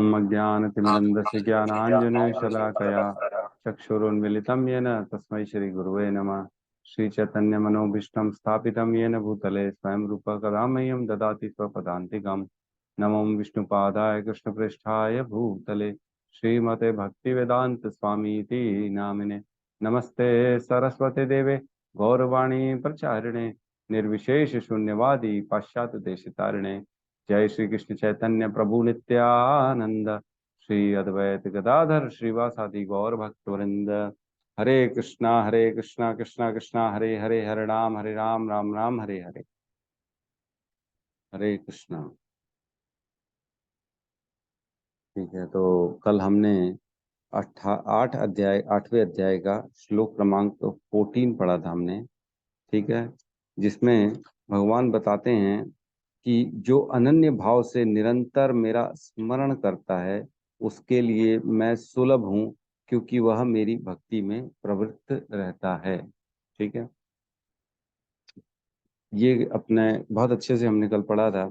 ॐ अज्ञानतिमिरन्धस्य ज्ञानाञ्जनशलाकया चक्षुरुन्मिलितं येन तस्मै श्रीगुरुवे नमः। श्रीचैतन्यमनोभीष्टं स्थापितं येन भूतले स्वयं रूपः कदा मह्यं ददाति स्वपदान्तिकम्। नमो विष्णुपादाय कृष्णप्रेष्ठाय भूतले श्रीमते भक्तिवेदांत स्वामी इति नामिने। नमस्ते सरस्वती देवे गौरवाणी प्रचारिणे निर्विशेष शून्यवादी पाश्चात्य देशतारिणे। जय श्री कृष्ण चैतन्य प्रभु नित्यानंद श्री अद्वैत गदाधर श्रीवासादि गौर भक्तवृंद। हरे कृष्णा कृष्णा कृष्णा हरे हरे, हरे राम राम राम हरे हरे। हरे कृष्णा। ठीक है, तो कल हमने 8वें अध्याय का श्लोक क्रमांक तो 14 पढ़ा था हमने। ठीक है, जिसमें भगवान बताते हैं कि जो अनन्य भाव से निरंतर मेरा स्मरण करता है उसके लिए मैं सुलभ हूँ, क्योंकि वह मेरी भक्ति में प्रवृत्त रहता है। ठीक है, ये अपने बहुत अच्छे से हमने कल पढ़ा था।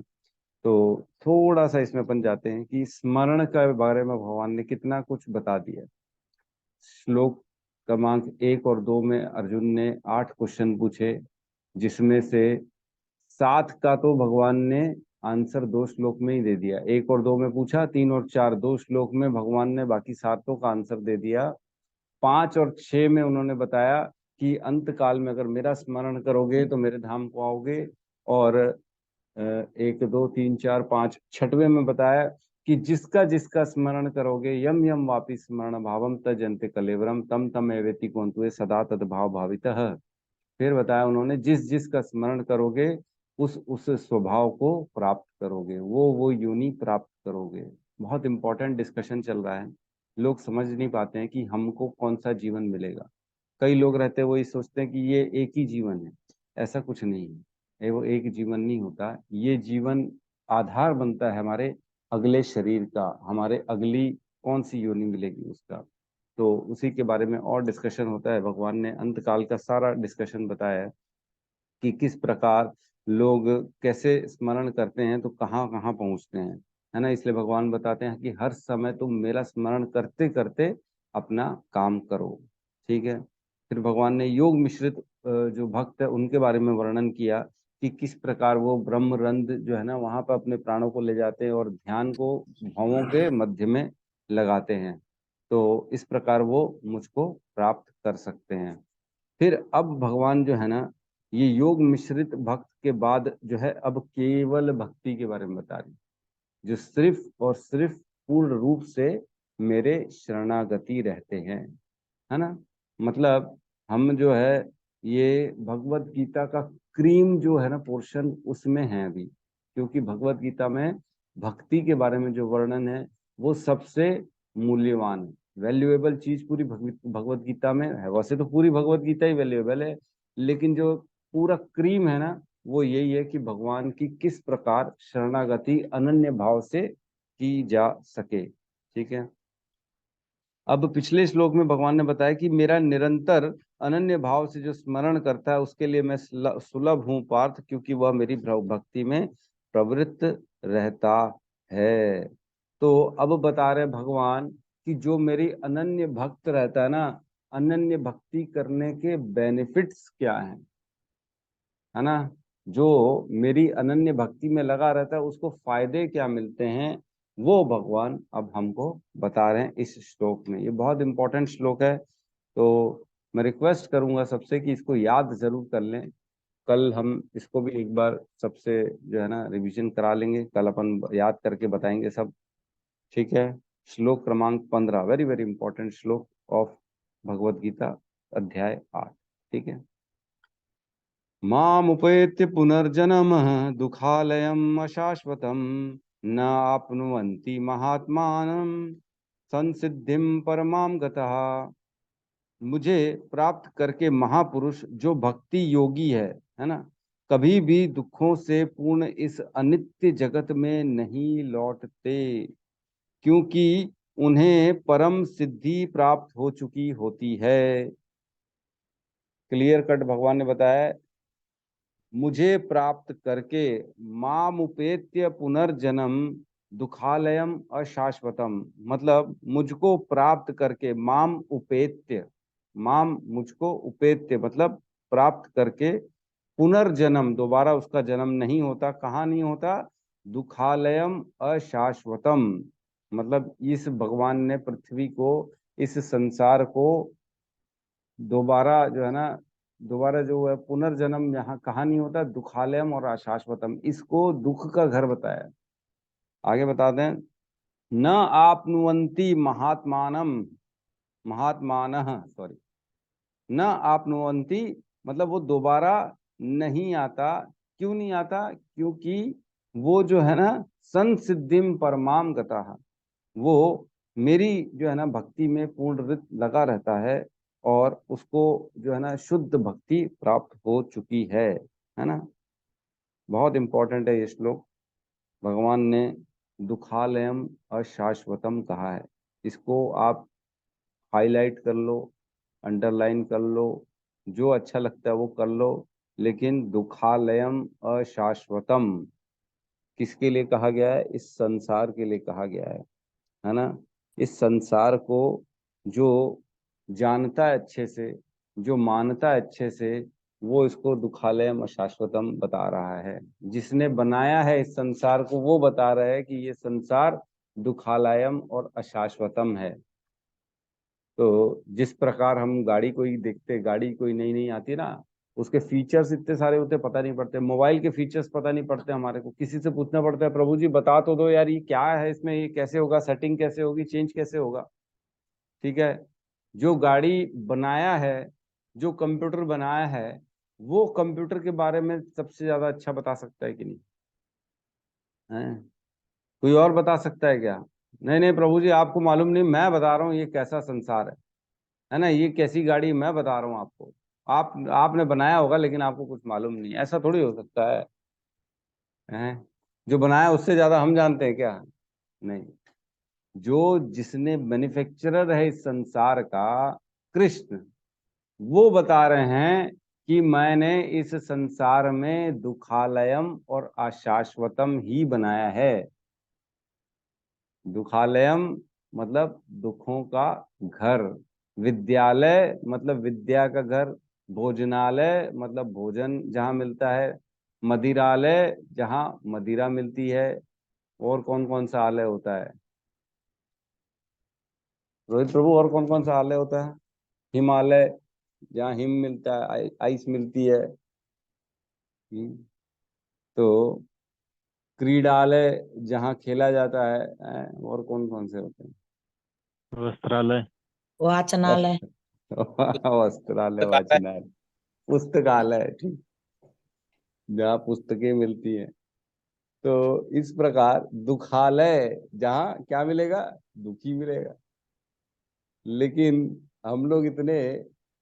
तो थोड़ा सा इसमें अपन जाते हैं कि स्मरण के बारे में भगवान ने कितना कुछ बता दिया। श्लोक क्रमांक 1 और 2 में अर्जुन ने 8 क्वेश्चन पूछे, जिसमें से 7 का तो भगवान ने आंसर 2 श्लोक में ही दे दिया। 1 और 2 में पूछा, 3 और 4 2 श्लोक में भगवान ने बाकी 7 का आंसर दे दिया। 5 और 6 में उन्होंने बताया कि अंत काल में अगर मेरा स्मरण करोगे तो मेरे धाम को आओगे। और 1 2 3 4 5 छठवें में बताया कि जिसका जिसका स्मरण करोगे यम यम वापि स्मरण भावम तजन्ते कलेवरम तम तम एवेति कौंतुये सदा तद्भाव भावितः। फिर बताया उन्होंने, जिस जिस का स्मरण करोगे उस स्वभाव को प्राप्त करोगे, वो योनि प्राप्त करोगे। बहुत इंपॉर्टेंट डिस्कशन चल रहा है। लोग समझ नहीं पाते हैं कि हमको कौन सा जीवन मिलेगा। कई लोग रहते हैं वो ये सोचते हैं कि ये एक ही जीवन है। ऐसा कुछ नहीं है, ये वो एक जीवन नहीं होता। ये जीवन आधार बनता है हमारे अगले शरीर का, हमारे अगली कौन सी योनि मिलेगी उसका। तो उसी के बारे में और डिस्कशन होता है। भगवान ने अंत काल का सारा डिस्कशन बताया है कि किस प्रकार लोग कैसे स्मरण करते हैं तो कहाँ कहाँ पहुंचते हैं, है ना। इसलिए भगवान बताते हैं कि हर समय तुम मेरा स्मरण करते करते अपना काम करो। ठीक है। फिर भगवान ने योग मिश्रित जो भक्त है उनके बारे में वर्णन किया कि किस प्रकार वो ब्रह्मरंध जो है ना वहां पर अपने प्राणों को ले जाते हैं और ध्यान को भावों के मध्य में लगाते हैं। तो इस प्रकार वो मुझको प्राप्त कर सकते हैं। फिर अब भगवान जो है ना ये योग मिश्रित भक्त के बाद जो है अब केवल भक्ति के बारे में बता रही, जो सिर्फ और सिर्फ पूर्ण रूप से मेरे शरणागति रहते हैं, है ना। मतलब हम जो है ये भगवत गीता का क्रीम जो है ना पोर्शन उसमें है अभी, क्योंकि भगवत गीता में भक्ति के बारे में जो वर्णन है वो सबसे मूल्यवान है। वैल्यूएबल चीज पूरी भगवत गीता में है। वैसे तो पूरी भगवत गीता ही वैल्यूएबल है, लेकिन जो पूरा क्रीम है ना वो यही है कि भगवान की किस प्रकार शरणागति अनन्य भाव से की जा सके। ठीक है। अब पिछले श्लोक में भगवान ने बताया कि मेरा निरंतर अनन्य भाव से जो स्मरण करता है उसके लिए मैं सुलभ हूँ पार्थ, क्योंकि वह मेरी भक्ति में प्रवृत्त रहता है। तो अब बता रहे भगवान कि जो मेरी अनन्य भक्त रहता है ना, अनन्य भक्ति करने के बेनिफिट्स क्या हैं, है ना। जो मेरी अनन्य भक्ति में लगा रहता है उसको फायदे क्या मिलते हैं, वो भगवान अब हमको बता रहे हैं इस श्लोक में। ये बहुत इंपॉर्टेंट श्लोक है। तो मैं रिक्वेस्ट करूंगा सबसे कि इसको याद जरूर कर लें। कल हम इसको भी एक बार सबसे जो है ना रिवीजन करा लेंगे। कल अपन याद करके बताएंगे सब। ठीक है। श्लोक क्रमांक 15, वेरी वेरी इंपॉर्टेंट श्लोक ऑफ भगवत गीता, अध्याय 8। ठीक है। मामुपेत्य पुनर्जन्मः दुःखालयम् अशाश्वतम् न आप्नुवन्ति महात्मानं संसिद्धिं परमां गतः। मुझे प्राप्त करके महापुरुष जो भक्ति योगी है ना, कभी भी दुखों से पूर्ण इस अनित्य जगत में नहीं लौटते, क्योंकि उन्हें परम सिद्धि प्राप्त हो चुकी होती है। क्लियर कट भगवान ने बताया, मुझे प्राप्त करके मामुपेत्य पुनर्जन्म, दुखालयम अशाश्वतम, मतलब मुझको प्राप्त करके, माम उपेत्य, माम मुझको, उपेत्य मतलब प्राप्त करके, पुनर्जन्म दोबारा उसका जन्म नहीं होता। कहाँ नहीं होता? दुखालयम अशाश्वतम, मतलब इस भगवान ने पृथ्वी को, इस संसार को दोबारा जो है ना, दोबारा जो है पुनर्जन्म यहाँ कहाँ नहीं होता? दुखालयम और अशाश्वतम, इसको दुख का घर बताया। आगे बताते हैं, न आपनुवंती महात्मानम, महात्मानः सॉरी, न आपनुवंती मतलब वो दोबारा नहीं आता। क्यों नहीं आता? क्योंकि वो जो है ना, संसिद्धिम परमाम गतः, वो मेरी जो है ना भक्ति में पूर्ण रित लगा रहता है, और उसको जो है ना शुद्ध भक्ति प्राप्त हो चुकी है ना। बहुत इंपॉर्टेंट है ये श्लोक। भगवान ने दुखालयम अशाश्वतम कहा है। इसको आप हाईलाइट कर लो, अंडरलाइन कर लो, जो अच्छा लगता है वो कर लो, लेकिन दुखालयम अशाश्वतम किसके लिए कहा गया है? इस संसार के लिए कहा गया है ना। इस संसार को जो जानता है अच्छे से, जो मानता है अच्छे से, वो इसको दुखालयम अशाश्वतम बता रहा है। जिसने बनाया है इस संसार को वो बता रहा है कि ये संसार दुखालयम और अशाश्वतम है। तो जिस प्रकार हम गाड़ी कोई देखते, गाड़ी कोई नई नई आती है ना, उसके फीचर्स इतने सारे होते पता नहीं पड़ते। मोबाइल के फीचर्स पता नहीं पड़ते हमारे को, किसी से पूछना पड़ता है, प्रभु जी बता तो दो यार, ये क्या है इसमें, ये कैसे होगा, सेटिंग कैसे होगी, चेंज कैसे होगा। ठीक है। जो गाड़ी बनाया है, जो कंप्यूटर बनाया है, वो कंप्यूटर के बारे में सबसे ज्यादा अच्छा बता सकता है कि नहीं है? कोई और बता सकता है क्या? नहीं नहीं प्रभु जी आपको मालूम नहीं, मैं बता रहा हूँ ये कैसा संसार है ना, ये कैसी गाड़ी मैं बता रहा हूँ आपको। आपने बनाया होगा लेकिन आपको कुछ मालूम नहीं, ऐसा थोड़ी हो सकता है? जो बनाया उससे ज्यादा हम जानते हैं क्या? नहीं। जो जिसने मैन्युफैक्चरर है इस संसार का, कृष्ण, वो बता रहे हैं कि मैंने इस संसार में दुखालयम और अशाश्वतम ही बनाया है। दुखालयम मतलब दुखों का घर, विद्यालय मतलब विद्या का घर, भोजनालय मतलब भोजन जहाँ मिलता है, मदिरालय जहाँ मदिरा मिलती है। और कौन कौन सा आलय होता है रोहित प्रभु? और कौन कौन सा आलय होता है? हिमालय जहाँ हिम मिलता है, आइस मिलती है। हम्म, तो क्रीडालय जहाँ खेला जाता है। और कौन कौन से होते हैं? वस्त्रालय। वाचनालय। वस्त्रालय, वाचनालय, पुस्तकालय, ठीक, जहाँ पुस्तकें मिलती हैं। तो इस प्रकार दुखालय जहाँ क्या मिलेगा? दुखी मिलेगा। लेकिन हम लोग इतने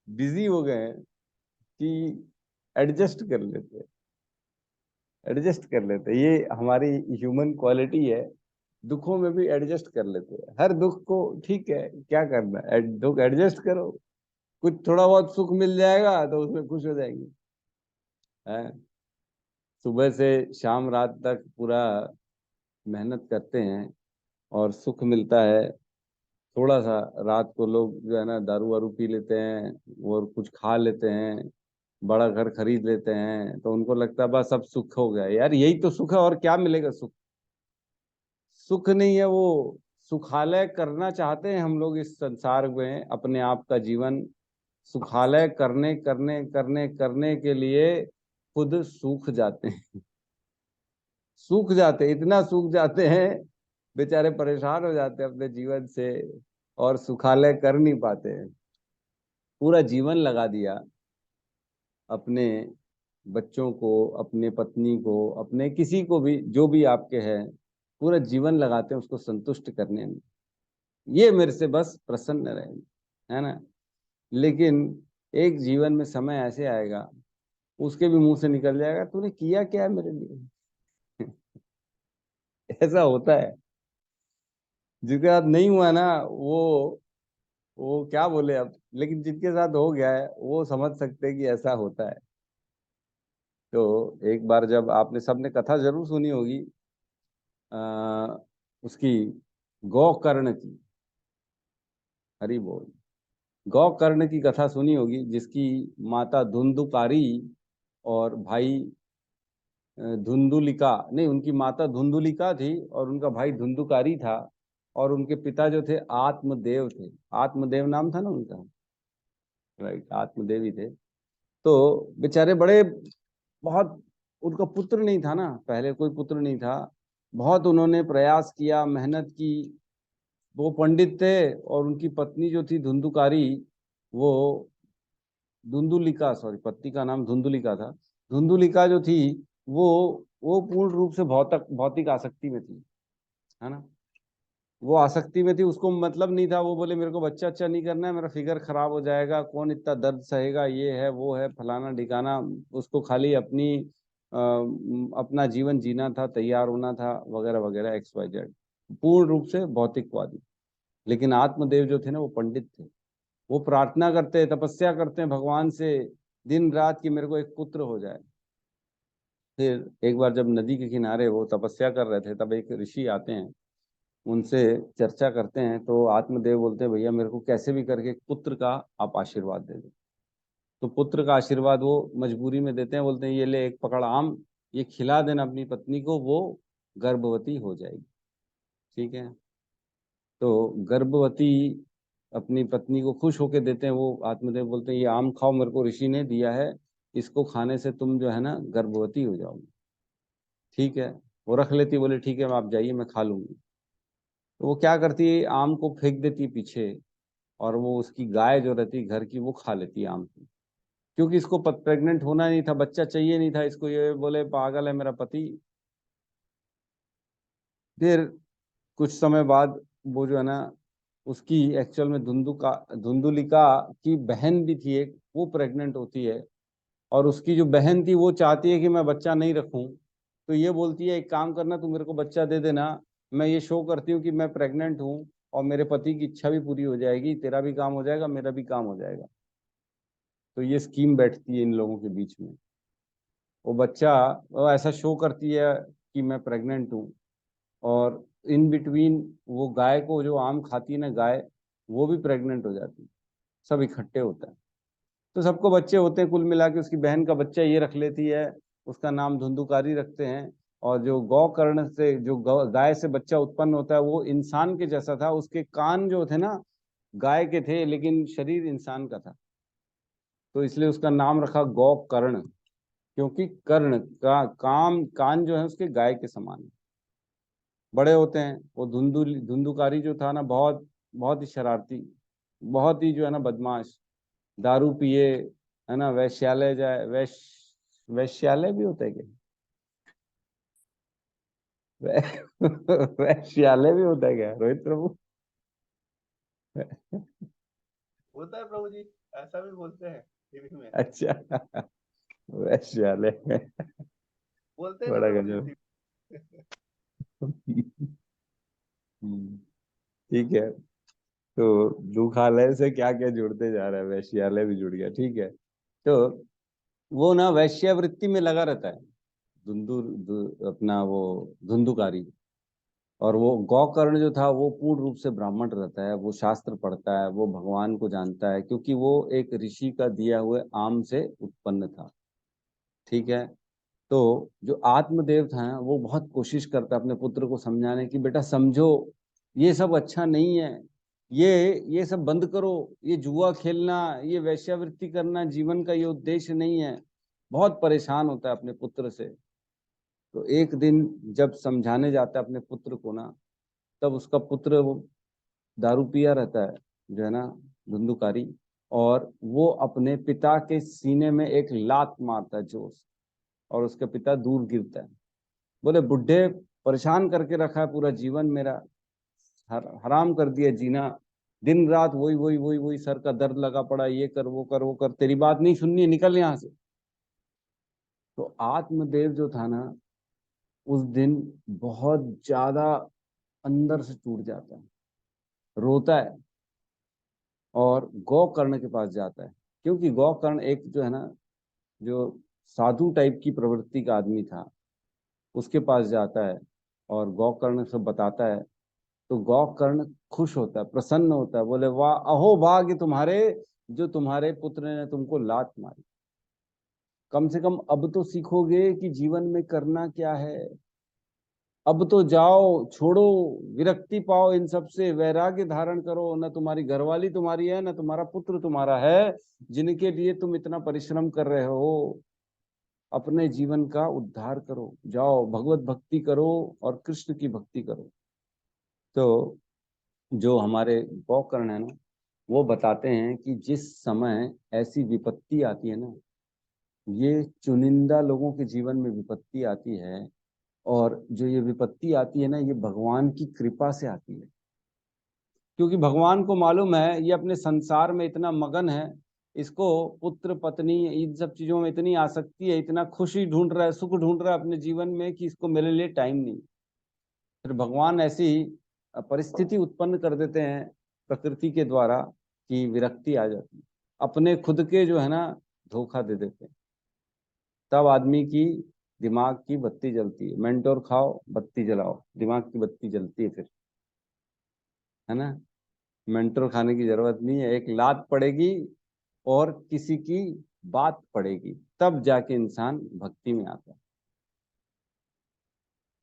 बिजी हो गए हैं कि एडजस्ट कर लेते हैं, एडजस्ट कर लेते हैं। ये हमारी ह्यूमन क्वालिटी है। दुखों में भी एडजस्ट कर लेते हैं, हर दुख को ठीक है क्या करना है, दुख एडजस्ट करो। कुछ थोड़ा बहुत सुख मिल जाएगा तो उसमें खुश हो जाएंगे। हैं? सुबह से शाम रात तक पूरा मेहनत करते हैं और सुख मिलता है थोड़ा सा। रात को लोग जो है ना दारू वारू पी लेते हैं और कुछ खा लेते हैं, बड़ा घर खरीद लेते हैं, तो उनको लगता है बस अब सुख हो गया। यार यही तो सुख है, और क्या मिलेगा सुख? सुख नहीं है वो। सुखालय करना चाहते हैं हम लोग इस संसार में अपने आप का जीवन सुखालय करने करने करने करने के लिए खुद सूख जाते हैं। सूख जाते हैं, इतना सूख जाते हैं, बेचारे परेशान हो जाते हैं अपने जीवन से, और सुखालय कर नहीं पाते हैं। पूरा जीवन लगा दिया अपने बच्चों को, अपने पत्नी को, अपने किसी को भी जो भी आपके हैं, पूरा जीवन लगाते हैं उसको संतुष्ट करने में, ये मेरे से बस प्रसन्न रहे, है ना। लेकिन एक जीवन में समय ऐसे आएगा, उसके भी मुंह से निकल जाएगा तूने किया क्या है मेरे लिए। ऐसा होता है। जिसके साथ नहीं हुआ ना, वो क्या बोले अब, लेकिन जिनके साथ हो गया है वो समझ सकते हैं कि ऐसा होता है। तो एक बार जब आपने सबने कथा जरूर सुनी होगी, उसकी गौकर्ण की, हरि बोल। गौकर्ण की कथा सुनी होगी, जिसकी माता धुंधुकारी और भाई धुंधुलिका, नहीं, उनकी माता धुंधुलिका थी और उनका भाई धुंधुकारी था, और उनके पिता जो थे आत्मदेव थे। आत्मदेव नाम था ना उनका, राइट, आत्मदेव ही थे। तो बेचारे बड़े, बहुत, उनका पुत्र नहीं था ना, पहले कोई पुत्र नहीं था। बहुत उन्होंने प्रयास किया, मेहनत की। वो पंडित थे और उनकी पत्नी जो थी धुंधुकारी, वो धुंधुलिका, सॉरी, पत्नी का नाम धुंधुलिका था। धुंधुलिका जो थी, वो वो पूर्ण रूप से भौतिक भौतिक आसक्ति में थी, है ना। वो आसक्ति में थी, उसको मतलब नहीं था। वो बोले मेरे को बच्चा अच्छा नहीं करना है, मेरा फिगर खराब हो जाएगा, कौन इतना दर्द सहेगा, ये है वो है फलाना ढिकाना। उसको खाली अपना जीवन जीना था, तैयार होना था, वगैरह वगैरह, एक्स वाई जेड, पूर्ण रूप से भौतिकवादी। लेकिन आत्मदेव जो थे ना, वो पंडित थे। वो प्रार्थना करते हैं, तपस्या करते हैं भगवान से दिन रात, कि मेरे को एक पुत्र हो जाए। फिर एक बार जब नदी के किनारे वो तपस्या कर रहे थे, तब एक ऋषि आते हैं, उनसे चर्चा करते हैं। तो आत्मदेव बोलते हैं भैया, मेरे को कैसे भी करके एक पुत्र का आप आशीर्वाद दे दो। तो पुत्र का आशीर्वाद वो मजबूरी में देते हैं, बोलते हैं ये ले एक पकड़ आम, ये खिला देना अपनी पत्नी को, वो गर्भवती हो जाएगी। ठीक है। तो गर्भवती अपनी पत्नी को खुश होके देते हैं। वो आत्मदेव बोलते हैं ये आम खाओ, मेरे को ऋषि ने दिया है, इसको खाने से तुम जो है ना गर्भवती हो जाओगे। ठीक है। वो रख लेती, बोले ठीक है आप जाइए, मैं खा लूंगी। तो वो क्या करती है, आम को फेंक देती है पीछे, और वो उसकी गाय जो रहती है घर की, वो खा लेती है आम को। क्योंकि इसको प्रेग्नेंट होना नहीं था, बच्चा चाहिए नहीं था इसको, ये बोले पागल है मेरा पति। फिर कुछ समय बाद वो जो है ना, उसकी एक्चुअल में धुंधुलिका की बहन भी थी एक, वो प्रेग्नेंट होती है। और उसकी जो बहन थी, वो चाहती है कि मैं बच्चा नहीं रखूं। तो ये बोलती है एक काम करना, तू मेरे को बच्चा दे देना, मैं ये शो करती हूँ कि मैं प्रेग्नेंट हूँ, और मेरे पति की इच्छा भी पूरी हो जाएगी, तेरा भी काम हो जाएगा, मेरा भी काम हो जाएगा। तो ये स्कीम बैठती है इन लोगों के बीच में। वो बच्चा, वो ऐसा शो करती है कि मैं प्रेग्नेंट हूँ, और इन बिटवीन वो गाय को, जो आम खाती है ना गाय, वो भी प्रेग्नेंट हो जाती है। सब इकट्ठे होता है। तो सबको बच्चे होते हैं, कुल मिला के उसकी बहन का बच्चा ये रख लेती है, उसका नाम धुंधुकारी रखते हैं। और जो गौकर्ण से, जो गाय से बच्चा उत्पन्न होता है, वो इंसान के जैसा था। उसके कान जो थे ना, गाय के थे, लेकिन शरीर इंसान का था। तो इसलिए उसका नाम रखा गौकर्ण, क्योंकि कर्ण का काम, कान जो है उसके गाय के समान है, बड़े होते हैं। वो धुंधुकारी जो था ना, बहुत बहुत ही शरारती, बहुत ही जो है ना बदमाश, दारू पिए, है ना, वैश्यालय जाए, वैश्यालय भी होता है क्या? वैश्यालय भी होता है क्या रोहित प्रभु? होता है प्रभु जी, ऐसा भी बोलते हैं टीवी में। अच्छा, वैश्यालय बोलते हैं ना बड़ा प्रभु जी गजब। TV। हम्म, ठीक है। तो दुखालय से क्या क्या जुड़ते जा रहा है, वैश्यालय भी जुड़ गया, ठीक है। तो वो ना वैश्यावृत्ति में लगा रहता है, अपना वो धुंधुकारी। और वो गौकर्ण जो था, वो पूर्ण रूप से ब्राह्मण रहता है, वो शास्त्र पढ़ता है, वो भगवान को जानता है, क्योंकि वो एक ऋषि का दिया हुए आम से उत्पन्न था। ठीक है। तो जो आत्मदेव था, वो बहुत कोशिश करता है अपने पुत्र को समझाने की, बेटा समझो, ये सब अच्छा नहीं है, ये सब बंद करो, ये जुआ खेलना, ये वेश्यावृत्ति करना जीवन का ये उद्देश्य नहीं है। बहुत परेशान होता है अपने पुत्र से। तो एक दिन जब समझाने जाता है अपने पुत्र को ना, तब उसका पुत्र वो दारू पिया रहता है, जो है ना, धुंधुकारी। और वो अपने पिता के सीने में एक लात मारता है जोर से, और उसके पिता दूर गिरता है। बोले बुढ़े, परेशान करके रखा है पूरा जीवन मेरा, हराम कर दिया जीना, दिन रात वही वही वही वही, सर का दर्द लगा पड़ा, ये कर वो कर वो कर, तेरी बात नहीं सुननी है, निकल यहाँ से। तो आत्मदेव जो था ना, उस दिन बहुत ज्यादा अंदर से टूट जाता है, रोता है, और गौकर्ण के पास जाता है। क्योंकि गौकर्ण एक जो है ना, जो साधु टाइप की प्रवृत्ति का आदमी था, उसके पास जाता है। और गोकर्ण से बताता है, तो गोकर्ण खुश होता है, प्रसन्न होता है, बोले वाह अहो भाग्य तुम्हारे, जो तुम्हारे पुत्र ने तुमको लात मारी। कम से कम अब तो सीखोगे कि जीवन में करना क्या है। अब तो जाओ, छोड़ो, विरक्ति पाओ, इन सब से वैराग्य धारण करो। न तुम्हारी घरवाली तुम्हारी है, न तुम्हारा पुत्र तुम्हारा है, जिनके लिए तुम इतना परिश्रम कर रहे हो। अपने जीवन का उद्धार करो, जाओ भगवत भक्ति करो और कृष्ण की भक्ति करो। तो जो हमारे गोकर्ण है ना, वो बताते हैं कि जिस समय ऐसी विपत्ति आती है ना, ये चुनिंदा लोगों के जीवन में विपत्ति आती है, और जो ये विपत्ति आती है ना, ये भगवान की कृपा से आती है। क्योंकि भगवान को मालूम है ये अपने संसार में इतना मगन है, इसको पुत्र पत्नी इन सब चीजों में इतनी आसक्ति है, इतना खुशी ढूंढ रहा है, सुख ढूंढ रहा है अपने जीवन में, कि इसको मेरे लिए टाइम नहीं। फिर भगवान ऐसी परिस्थिति उत्पन्न कर देते हैं प्रकृति के द्वारा कि विरक्ति आ जाती है, अपने खुद के जो है ना धोखा दे देते हैं। तब आदमी की दिमाग की बत्ती जलती है। मेंटोर खाओ, बत्ती जलाओ, दिमाग की बत्ती जलती है फिर, है ना। मेंटोर खाने की जरूरत नहीं है, एक लात पड़ेगी और किसी की बात पड़ेगी, तब जाके इंसान भक्ति में आता है।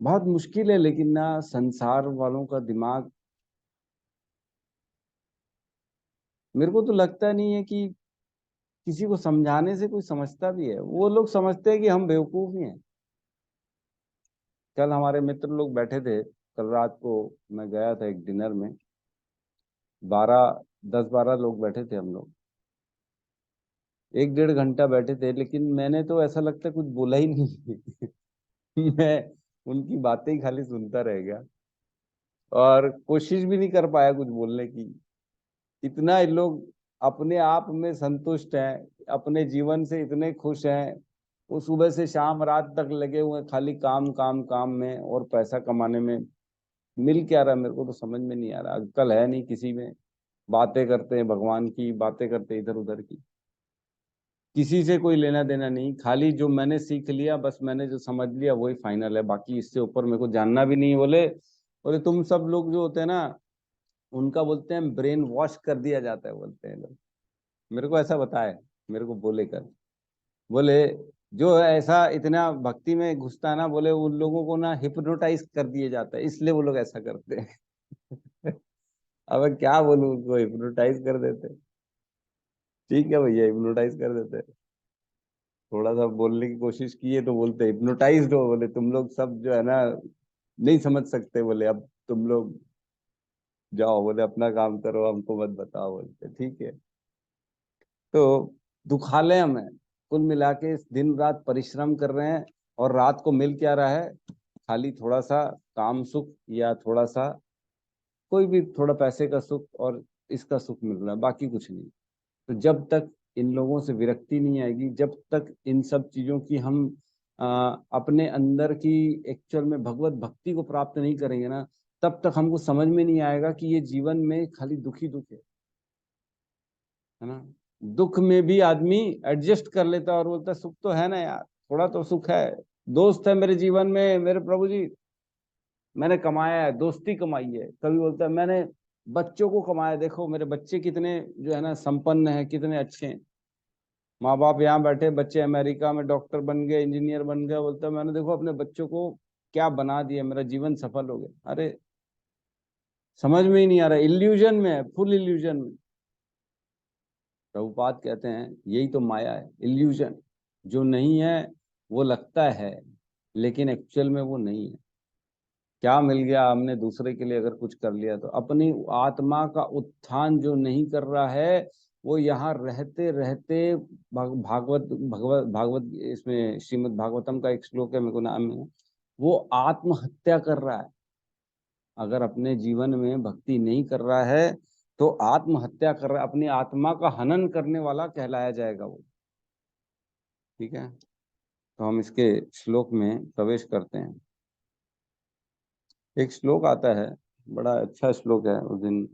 बहुत मुश्किल है, लेकिन ना संसार वालों का दिमाग, मेरे को तो लगता नहीं है कि किसी को समझाने से कोई समझता भी है। वो लोग समझते हैं कि हम बेवकूफ ही हैं। कल हमारे मित्र लोग बैठे थे, कल रात को मैं गया था एक डिनर में, 10-12 लोग बैठे थे हम लोग, 1-1.5 घंटा बैठे थे, लेकिन मैंने तो ऐसा लगता है कुछ बोला ही नहीं। मैं उनकी बातें ही खाली सुनता रह गया और कोशिश भी नहीं कर पाया कुछ बोलने की। इतना इन लोग अपने आप में संतुष्ट हैं, अपने जीवन से इतने खुश हैं, वो सुबह से शाम रात तक लगे हुए हैं खाली काम काम काम में और पैसा कमाने में। मिल क्या रहा है मेरे को तो समझ में नहीं आ रहा, अक्ल है नहीं किसी में। बातें करते हैं भगवान की, बातें करते हैं इधर उधर की, किसी से कोई लेना देना नहीं। खाली जो मैंने सीख लिया, बस मैंने जो समझ लिया वही फाइनल है, बाकी इससे ऊपर मेरे को जानना भी नहीं। बोले बोले तुम सब लोग जो होते हैं ना, उनका बोलते हैं ब्रेन वॉश कर दिया जाता है, बोलते हैं लोग। मेरे को ऐसा बताया, मेरे को बोले कर, बोले जो ऐसा इतना भक्ति में घुसता है ना, बोले उन लोगों को ना हिप्नोटाइज कर दिया जाता है, इसलिए वो लोग ऐसा करते हैं। अब क्या बोलूं, उनको हिप्नोटाइज कर देते हैं। ठीक है भैया, हिप्नोटाइज कर देते हैं। थोड़ा सा बोलने की कोशिश किए तो बोलते हिप्नोटाइज हो, बोले तुम लोग सब जो है ना नहीं समझ सकते, बोले अब तुम लोग जाओ, बोले अपना काम करो, हमको मत बताओ, बोलते ठीक है। तो दुखालय में कुल मिला के दिन रात परिश्रम कर रहे हैं, और रात को मिल क्या रहा है, खाली थोड़ा सा काम सुख, या थोड़ा सा कोई भी थोड़ा पैसे का सुख और इसका सुख मिल रहा है, बाकी कुछ नहीं। तो जब तक इन लोगों से विरक्ति नहीं आएगी, जब तक इन सब चीजों की हम अपने अंदर की एक्चुअल में भगवत भक्ति को प्राप्त नहीं करेंगे ना, तब तक हमको समझ में नहीं आएगा कि ये जीवन में खाली दुख ही दुख है ना। दुख में भी आदमी एडजस्ट कर लेता है और बोलता है सुख तो है ना यार, थोड़ा तो सुख है। दोस्त है मेरे जीवन में, मेरे प्रभु जी, मैंने कमाया है, दोस्ती कमाई है। कभी बोलता है मैंने बच्चों को कमाया, देखो मेरे बच्चे कितने जो है ना संपन्न है, कितने अच्छे हैं। माँ बाप यहाँ बैठे, बच्चे अमेरिका में डॉक्टर बन गए, इंजीनियर बन गए, बोलता है मैंने देखो अपने बच्चों को क्या बना दिया, मेरा जीवन सफल हो गया। अरे समझ में ही नहीं आ रहा, इल्यूजन में है, फुल इल्यूजन में। प्रभुपाद कहते हैं यही तो माया है, इल्यूजन। जो नहीं है वो लगता है, लेकिन एक्चुअल में वो नहीं है। क्या मिल गया हमने दूसरे के लिए अगर कुछ कर लिया तो? अपनी आत्मा का उत्थान जो नहीं कर रहा है, वो यहाँ रहते रहते भागवत भगवत भागवत इसमें श्रीमद् भागवतम का एक श्लोक है, मेरे को नाम है, वो आत्महत्या कर रहा है। अगर अपने जीवन में भक्ति नहीं कर रहा है तो आत्महत्या कर रहा है, अपनी आत्मा का हनन करने वाला कहलाया जाएगा वो। ठीक है, तो हम इसके श्लोक में प्रवेश करते हैं। एक श्लोक आता है, बड़ा अच्छा श्लोक है। उस दिन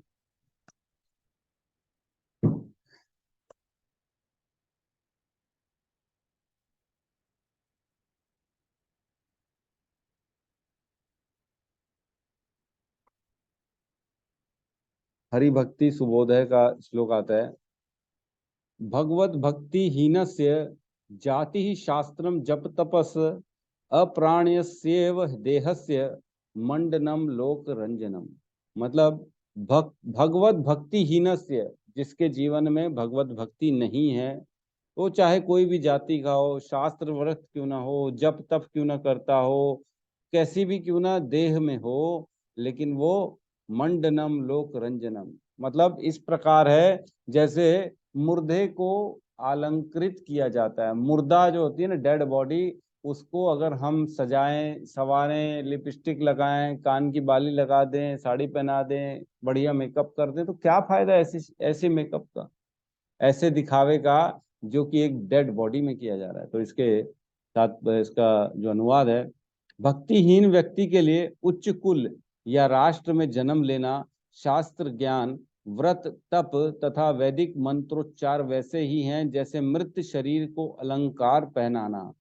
हरि भक्ति सुबोधय का श्लोक आता है, भगवत भक्ति हीनस्य जाति ही शास्त्रम जप तपस अप्राण्यस्येव देहस्य मंडनम लोक रंजनम। मतलब भगवत भक्ति हीनस्य, जिसके जीवन में भगवत भक्ति नहीं है, वो चाहे कोई भी जाति का हो, शास्त्र व्रत क्यों ना हो, जप तप क्यों ना करता हो, कैसी भी क्यों ना देह में हो, लेकिन वो मंडनम लोक रंजनम, मतलब इस प्रकार है जैसे मुर्दे को अलंकृत किया जाता है। मुर्दा जो होती है ना, डेड बॉडी, उसको अगर हम सजाएं संवारें, लिपस्टिक लगाएं, कान की बाली लगा दें, साड़ी पहना दें, बढ़िया मेकअप कर दें, तो क्या फायदा ऐसे ऐसे मेकअप का, ऐसे दिखावे का, जो कि एक डेड बॉडी में किया जा रहा है। तो इसके साथ इसका जो अनुवाद है, भक्तिहीन व्यक्ति के लिए उच्च कुल या राष्ट्र में जन्म लेना, शास्त्र ज्ञान, व्रत तप तथा वैदिक मंत्रोच्चार वैसे ही हैं जैसे मृत शरीर को अलंकार पहनाना।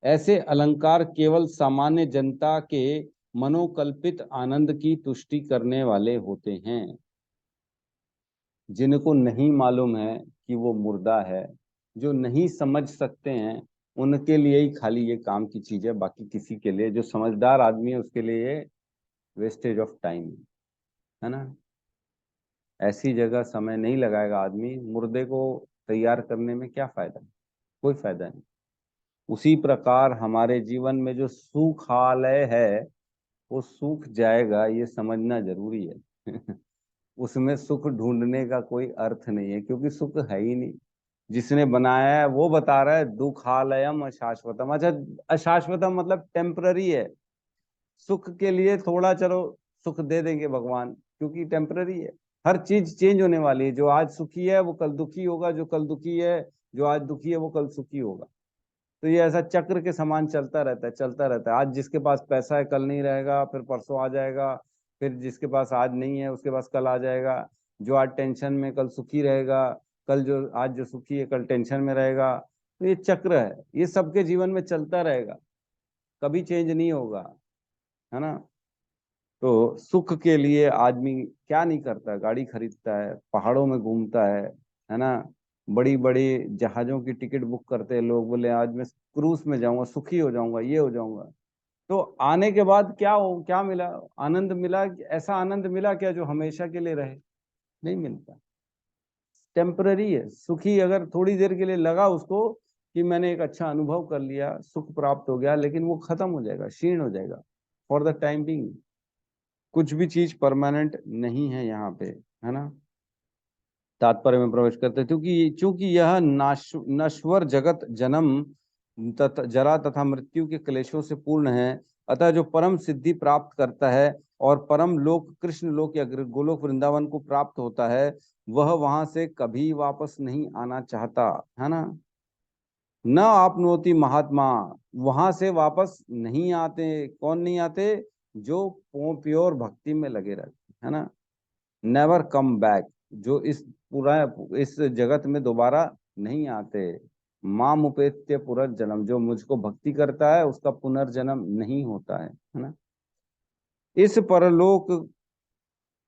ऐसे अलंकार केवल सामान्य जनता के मनोकल्पित आनंद की तुष्टि करने वाले होते हैं। जिनको नहीं मालूम है कि वो मुर्दा है, जो नहीं समझ सकते हैं, उनके लिए ही खाली ये काम की चीज है, बाकी किसी के लिए, जो समझदार आदमी है उसके लिए ये वेस्टेज ऑफ टाइम है ना। ऐसी जगह समय नहीं लगाएगा आदमी, मुर्दे को तैयार करने में क्या फायदा, कोई फायदा नहीं। उसी प्रकार हमारे जीवन में जो सुखालय है वो सूख जाएगा, ये समझना जरूरी है। उसमें सुख ढूंढने का कोई अर्थ नहीं है, क्योंकि सुख है ही नहीं। जिसने बनाया है वो बता रहा है दुखालयम अशाश्वतम। अच्छा, अशाश्वतम मतलब टेम्पररी है। सुख के लिए थोड़ा चलो सुख दे देंगे भगवान, क्योंकि टेम्पररी है। हर चीज चेंज होने वाली है। जो आज सुखी है वो कल दुखी होगा, जो कल दुखी है, जो आज दुखी है वो कल सुखी होगा। तो ये ऐसा चक्र के समान चलता रहता है, चलता रहता है। आज जिसके पास पैसा है कल नहीं रहेगा, फिर परसों आ जाएगा, फिर जिसके पास आज नहीं है उसके पास कल आ जाएगा। जो आज टेंशन में कल सुखी रहेगा, कल जो आज जो सुखी है कल टेंशन में रहेगा। तो ये चक्र है, ये सबके जीवन में चलता रहेगा, कभी चेंज नहीं होगा, है ना। तो सुख के लिए आदमी क्या नहीं करता, गाड़ी खरीदता है, पहाड़ों में घूमता है ना। बड़ी बड़ी जहाजों की टिकट बुक करते हैं लोग, बोले आज मैं क्रूज में जाऊंगा, सुखी हो जाऊंगा, ये हो जाऊंगा। तो आने के बाद क्या मिला, आनंद मिला? ऐसा आनंद मिला क्या जो हमेशा के लिए रहे? नहीं मिलता, टेम्पररी है। सुखी अगर थोड़ी देर के लिए लगा उसको कि मैंने एक अच्छा अनुभव कर लिया, सुख प्राप्त हो गया, लेकिन वो खत्म हो जाएगा, क्षीण हो जाएगा, फॉर द टाइम बिंग। कुछ भी चीज परमानेंट नहीं है यहाँ पे, है ना। तात्पर्य में प्रवेश करते, क्योंकि चूंकि यह नश्वर जगत जन्म जरा तथा मृत्यु के क्लेशों से पूर्ण है, अतः जो परम सिद्धि प्राप्त करता है और परम लोक कृष्ण लोक या गोलोक वृंदावन को प्राप्त होता है, वह वहां से कभी वापस नहीं आना चाहता, है ना। न आपनोति महात्मा, वहां से वापस नहीं आते। कौन नहीं आते? जो प्योर भक्ति में लगे रहते, है ना। नेवर कम बैक, जो इस पूरा इस जगत में दोबारा नहीं आते। माम उपेत्य पुनर्जन्म, जो मुझको भक्ति करता है उसका पुनर्जन्म नहीं होता है ना। इस परलोक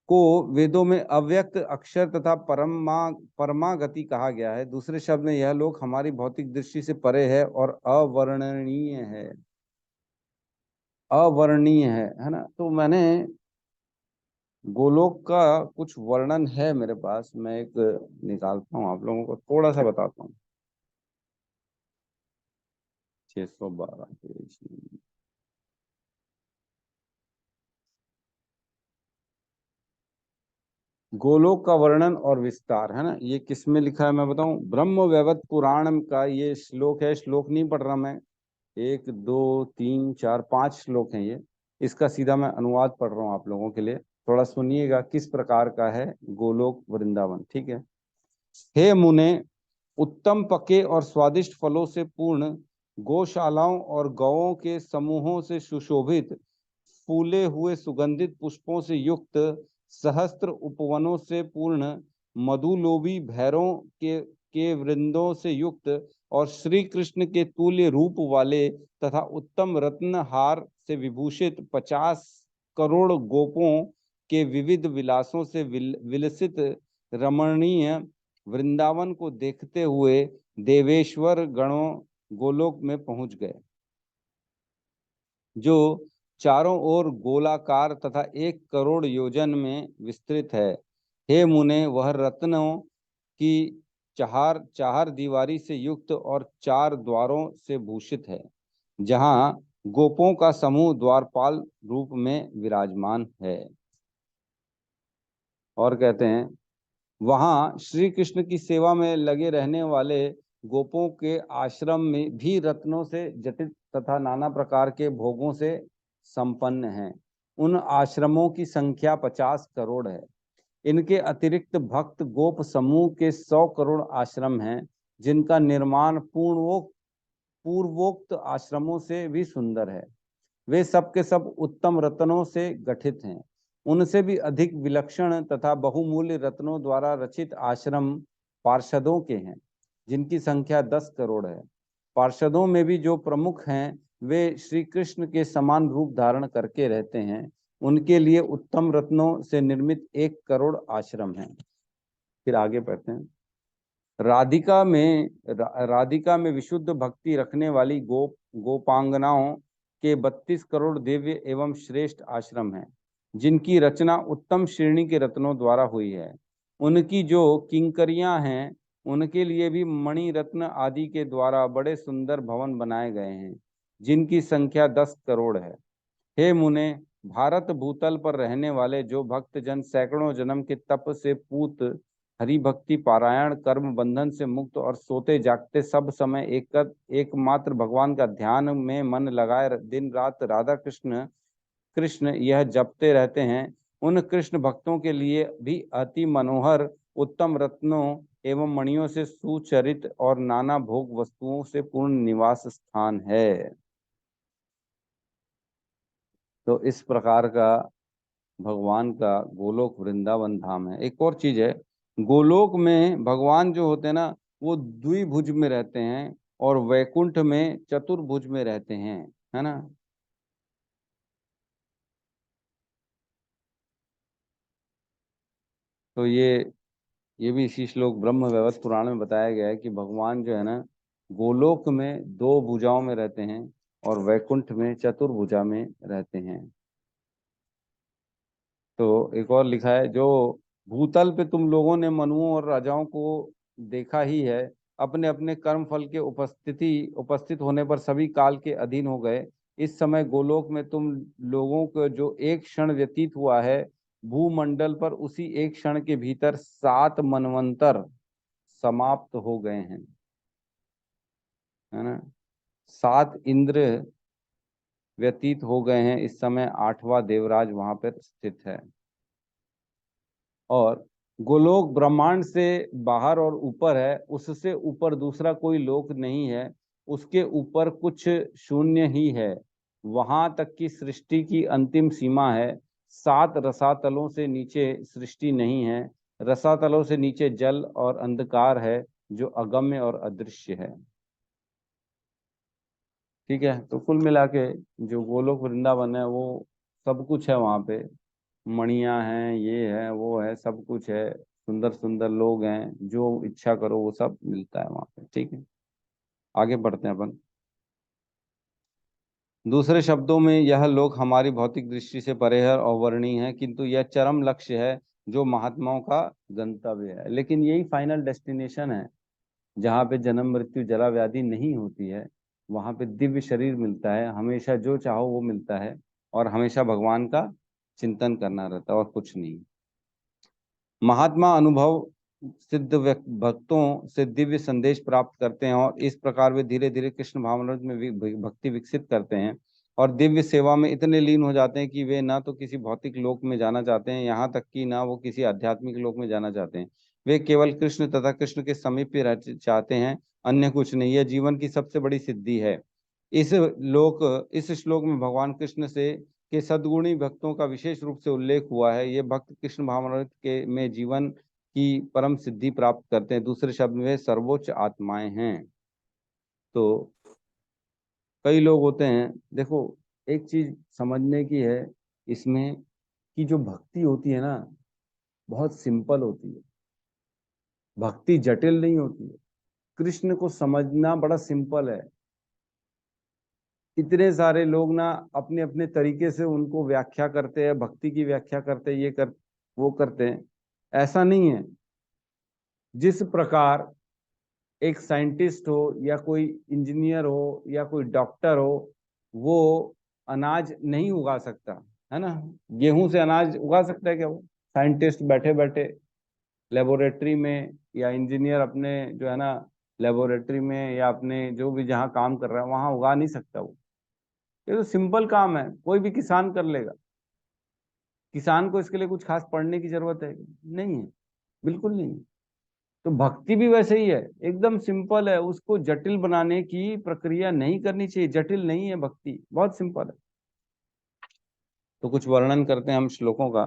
को वेदों में अव्यक्त अक्षर तथा परमागति कहा गया है। दूसरे शब्द में यह लोक हमारी भौतिक दृष्टि से परे है और अवर्णनीय है, अवर्णनीय है ना। तो मैंने गोलोक का कुछ वर्णन है मेरे पास, मैं एक निकालता हूँ, आप लोगों को थोड़ा सा बताता हूँ। 612 पेज। गोलोक का वर्णन और विस्तार, है ना। ये किस में लिखा है मैं बताऊं, ब्रह्म वैवर्त पुराण का ये श्लोक है। श्लोक नहीं पढ़ रहा मैं, 1 2 3 4 5 श्लोक हैं ये। इसका सीधा मैं अनुवाद पढ़ रहा हूँ आप लोगों के लिए, थोड़ा सुनिएगा किस प्रकार का है गोलोक वृंदावन, ठीक है। हे मुने, उत्तम पके और स्वादिष्ट फलों से पूर्ण, गौशालाओं और गौओं के समूहों से सुशोभित, फूले हुए सुगंधित पुष्पों से युक्त, सहस्त्र उपवनों से पूर्ण, मधुलोभी भैरों के वृंदों से युक्त और श्री कृष्ण के तुल्य रूप वाले तथा उत्तम रत्न हार से विभूषित 50 करोड़ गोपों के विविध विलासों से विलसित रमणीय वृंदावन को देखते हुए देवेश्वर गणों गोलोक में पहुंच गए, जो चारों ओर गोलाकार तथा 1 करोड़ योजन में विस्तृत है। हे मुने, वह रत्नों की चार चार दीवारी से युक्त और 4 द्वारों से भूषित है, जहां गोपों का समूह द्वारपाल रूप में विराजमान है। और कहते हैं, वहां श्री कृष्ण की सेवा में लगे रहने वाले गोपों के आश्रम में भी रत्नों से जटित तथा नाना प्रकार के भोगों से संपन्न हैं। उन आश्रमों की संख्या 50 करोड़ है। इनके अतिरिक्त भक्त गोप समूह के 100 करोड़ आश्रम हैं, जिनका निर्माण पूर्वोक्त आश्रमों से भी सुंदर है। वे सब के सब उत्तम रत्नों से गठित हैं। उनसे भी अधिक विलक्षण तथा बहुमूल्य रत्नों द्वारा रचित आश्रम पार्षदों के हैं, जिनकी संख्या 10 करोड़ है। पार्षदों में भी जो प्रमुख हैं, वे श्री कृष्ण के समान रूप धारण करके रहते हैं। उनके लिए उत्तम रत्नों से निर्मित 1 करोड़ आश्रम हैं। फिर आगे पढ़ते हैं। राधिका में विशुद्ध भक्ति रखने वाली गोपांगनाओं के 32 करोड़ दिव्य एवं श्रेष्ठ आश्रम हैं, जिनकी रचना उत्तम श्रेणी के रत्नों द्वारा हुई है। उनकी जो किंकरियां हैं, उनके लिए भी मणि रत्न आदि के द्वारा बड़े सुंदर भवन बनाए गए हैं, जिनकी संख्या 10 करोड़ है। हे मुने, भारत भूतल पर रहने वाले जो भक्तजन सैकड़ों जन्म के तप से पूत हरि भक्ति पारायण कर्म बंधन से मुक्त और सोते जागते सब समय एकमात्र भगवान का ध्यान में मन लगाए दिन रात राधा कृष्ण कृष्ण यह जपते रहते हैं, उन कृष्ण भक्तों के लिए भी अति मनोहर उत्तम रत्नों एवं मणियों से सुचरित और नाना भोग वस्तुओं से पूर्ण निवास स्थान है। तो इस प्रकार का भगवान का गोलोक वृंदावन धाम है। एक और चीज है, गोलोक में भगवान जो होते हैं ना, वो द्विभुज में रहते हैं और वैकुंठ में चतुर्भुज में रहते हैं, है ना। तो ये भी इसी श्लोक ब्रह्म वैवर्त पुराण में बताया गया है कि भगवान जो है ना, गोलोक में 2 भुजाओं में रहते हैं और वैकुंठ में चतुर्भुजा में रहते हैं। तो एक और लिखा है, जो भूतल पे तुम लोगों ने मनुओं और राजाओं को देखा ही है, अपने अपने कर्म फल के उपस्थित होने पर सभी काल के अधीन हो गए। इस समय गोलोक में तुम लोगों को जो एक क्षण व्यतीत हुआ है, भूमंडल पर उसी एक क्षण के भीतर 7 मनवंतर समाप्त हो गए हैं, है ना। 7 इंद्र व्यतीत हो गए हैं। इस समय 8वां देवराज वहां पर स्थित है। और गोलोक ब्रह्मांड से बाहर और ऊपर है, उससे ऊपर दूसरा कोई लोक नहीं है, उसके ऊपर कुछ शून्य ही है। वहां तक की सृष्टि की अंतिम सीमा है। 7 रसातलों से नीचे सृष्टि नहीं है। रसातलों से नीचे जल और अंधकार है, जो अगम्य और अदृश्य है। ठीक है, तो कुल मिला के जो गोलोक वृंदावन है, वो सब कुछ है वहां पे। मणियां हैं, ये है वो है, सब कुछ है। सुंदर सुंदर लोग हैं, जो इच्छा करो वो सब मिलता है वहां पे। ठीक है, आगे बढ़ते हैं अपन। दूसरे शब्दों में यह लोक हमारी भौतिक दृष्टि से परे है और अवर्णीय है, किंतु यह चरम लक्ष्य है जो महात्माओं का गंतव्य है। लेकिन यही फाइनल डेस्टिनेशन है, जहाँ पे जन्म मृत्यु जरा व्याधि नहीं होती है। वहां पे दिव्य शरीर मिलता है, हमेशा जो चाहो वो मिलता है, और हमेशा भगवान का चिंतन करना रहता है और कुछ नहीं। महात्मा अनुभव सिद्ध भक्तों से दिव्य संदेश प्राप्त करते हैं, और इस प्रकार वे धीरे धीरे कृष्ण भावनामृत में भक्ति विकसित करते हैं और दिव्य सेवा में इतने लीन हो जाते हैं कि वे ना तो किसी भौतिक लोक में जाना चाहते हैं, यहाँ तक कि ना वो किसी आध्यात्मिक लोक में जाना चाहते हैं। वे केवल कृष्ण तथा कृष्ण के समीप चाहते हैं, अन्य कुछ नहीं। यह जीवन की सबसे बड़ी सिद्धि है। इस श्लोक में भगवान कृष्ण से के सद्गुणी भक्तों का विशेष रूप से उल्लेख हुआ है। ये भक्त कृष्ण भावनामृत के में जीवन की परम सिद्धि प्राप्त करते हैं। दूसरे शब्द में सर्वोच्च आत्माएं हैं। तो कई लोग होते हैं, देखो, एक चीज समझने की है इसमें, कि जो भक्ति होती है ना बहुत सिंपल होती है, भक्ति जटिल नहीं होती है। कृष्ण को समझना बड़ा सिंपल है। इतने सारे लोग ना अपने अपने तरीके से उनको व्याख्या करते हैं, भक्ति की व्याख्या करते हैं, ये कर वो करते हैं। ऐसा नहीं है। जिस प्रकार एक साइंटिस्ट हो या कोई इंजीनियर हो या कोई डॉक्टर हो, वो अनाज नहीं उगा सकता, है ना। गेहूं से अनाज उगा सकता है क्या वो? साइंटिस्ट बैठे बैठे लेबोरेटरी में, या इंजीनियर अपने जो है ना लेबोरेटरी में, या अपने जो भी जहाँ काम कर रहा है वहां उगा नहीं सकता वो। ये तो सिंपल काम है, कोई भी किसान कर लेगा। किसान को इसके लिए कुछ खास पढ़ने की जरूरत है? नहीं है, बिल्कुल नहीं। तो भक्ति भी वैसे ही है, एकदम सिंपल है। उसको जटिल बनाने की प्रक्रिया नहीं करनी चाहिए। जटिल नहीं है भक्ति, बहुत सिंपल है। तो कुछ वर्णन करते हैं हम श्लोकों का।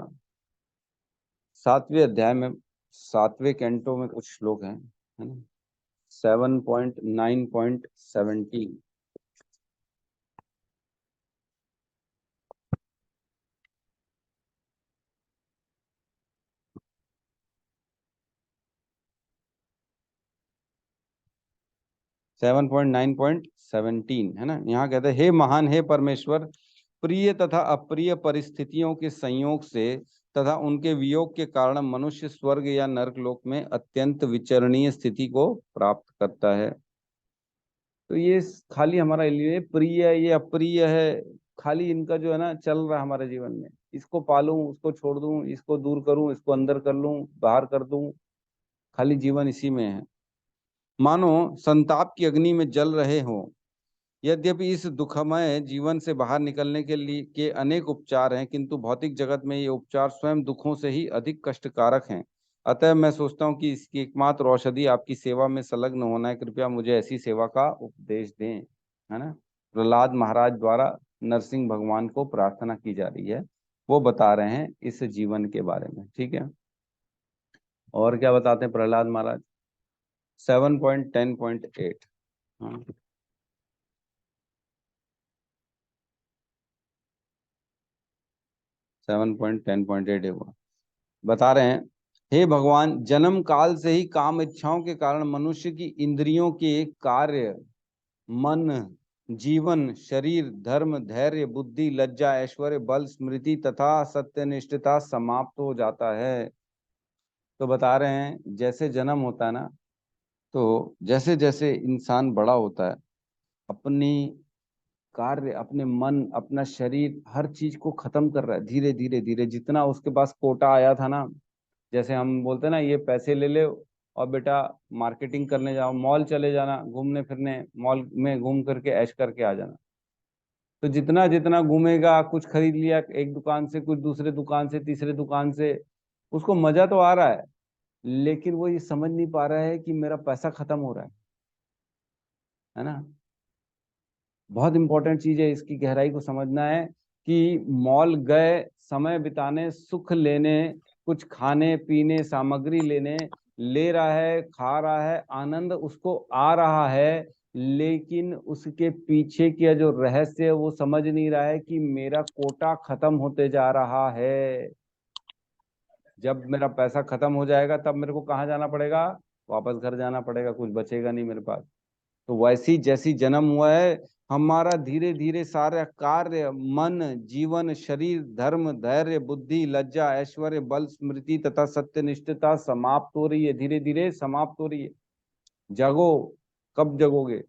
7वें अध्याय में 7वें कैंटो में कुछ श्लोक हैं, है ना। 7.9.17। 7.9.17 है ना। यहाँ कहते हैं, हे महान, हे परमेश्वर, प्रिय तथा अप्रिय परिस्थितियों के संयोग से तथा उनके वियोग के कारण मनुष्य स्वर्ग या नरकलोक में अत्यंत विचरणीय स्थिति को प्राप्त करता है। तो ये खाली हमारा लिए प्रिय है, ये अप्रिय है, खाली इनका जो है ना चल रहा है हमारे जीवन में। इसको पालूं, उसको छोड़ दूं, इसको दूर करूं, इसको अंदर कर लूं, बाहर कर दूं, खाली जीवन इसी में है। मानो संताप की अग्नि में जल रहे हो। यद्यपि इस दुखमय जीवन से बाहर निकलने के लिए के अनेक उपचार हैं, किंतु भौतिक जगत में ये उपचार स्वयं दुखों से ही अधिक कष्टकारक हैं। अतः मैं सोचता हूँ कि इसकी एकमात्र औषधि आपकी सेवा में संलग्न होना है। कृपया मुझे ऐसी सेवा का उपदेश दें, है ना। प्रहलाद महाराज द्वारा नरसिंह भगवान को प्रार्थना की जा रही है, वो बता रहे हैं इस जीवन के बारे में। ठीक है, और क्या बताते हैं प्रहलाद महाराज? 7.10.8। हाँ, 7.10.8 हुआ। बता रहे हैं, हे भगवान, जन्म काल से ही काम इच्छाओं के कारण मनुष्य की इंद्रियों के कार्य, मन, जीवन, शरीर, धर्म, धैर्य, बुद्धि, लज्जा, ऐश्वर्य, बल, स्मृति तथा सत्यनिष्ठता समाप्त हो जाता है। तो बता रहे हैं, जैसे जन्म होता है ना, तो जैसे जैसे इंसान बड़ा होता है, अपनी कार्य, अपने मन, अपना शरीर, हर चीज को खत्म कर रहा है धीरे धीरे धीरे। जितना उसके पास कोटा आया था ना, जैसे हम बोलते हैं ना, ये पैसे ले ले और बेटा मार्केटिंग करने जाओ, मॉल चले जाना, घूमने फिरने, मॉल में घूम करके ऐश करके आ जाना। तो जितना जितना घूमेगा, कुछ खरीद लिया एक दुकान से, कुछ दूसरे दुकान से, तीसरे दुकान से, उसको मजा तो आ रहा है, लेकिन वो ये समझ नहीं पा रहा है कि मेरा पैसा खत्म हो रहा है ना। बहुत इंपॉर्टेंट चीज है, इसकी गहराई को समझना है कि मॉल गए समय बिताने, सुख लेने, कुछ खाने पीने सामग्री लेने, ले रहा है, खा रहा है, आनंद उसको आ रहा है, लेकिन उसके पीछे का जो रहस्य है वो समझ नहीं रहा है कि मेरा कोटा खत्म होते जा रहा है। जब मेरा पैसा खत्म हो जाएगा तब मेरे को कहाँ जाना पड़ेगा? वापस घर जाना पड़ेगा, कुछ बचेगा नहीं मेरे पास। तो वैसी जैसी जन्म हुआ है, हमारा धीरे धीरे सारे कार्य, मन, जीवन, शरीर, धर्म, धैर्य, बुद्धि, लज्जा, ऐश्वर्य, बल, स्मृति तथा सत्यनिष्ठता समाप्त हो रही है, धीरे धीरे समाप्त हो रही है। जगो। कब जगोगे?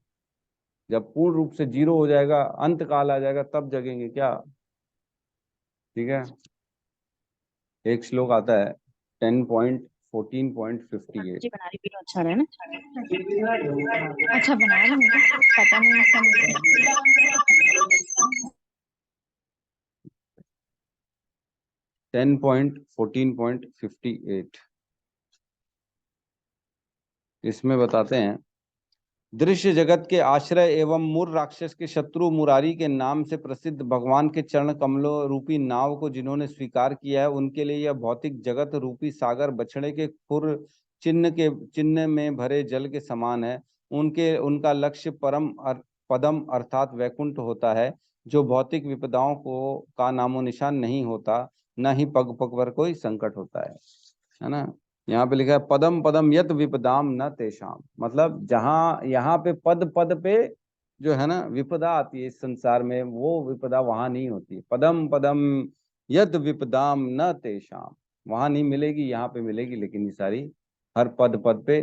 जब पूर्ण रूप से जीरो हो जाएगा, अंत काल आ जाएगा, तब जगेंगे क्या? ठीक है। एक श्लोक आता है 10.14.58। जी बना रही वीडियो अच्छा रहा है ना। अच्छा बना रही हूँ, पता नहीं समझ 10.14.58 इसमें बताते हैं, दृश्य जगत के आश्रय एवं मुर राक्षस के शत्रु मुरारी के नाम से प्रसिद्ध भगवान के चरण कमलों रूपी नाव को जिन्होंने स्वीकार किया है, उनके लिए यह भौतिक जगत रूपी सागर बछड़े के खुर चिन्ह में भरे जल के समान है। उनका लक्ष्य पदम अर्थात वैकुंठ होता है, जो भौतिक विपदाओं को का नामो निशान नहीं होता। ना ही पग पग पर कोई संकट होता है ना। यहाँ पे लिखा है पदम पदम यत विपदाम न तेषाम, मतलब जहां यहाँ पे पद पद पे जो है ना विपदा आती है इस संसार में, वो विपदा वहां नहीं होती। पदम पदम यद विपदाम न तेषाम, वहां नहीं मिलेगी, यहाँ पे मिलेगी, लेकिन ये सारी हर पद पद पे।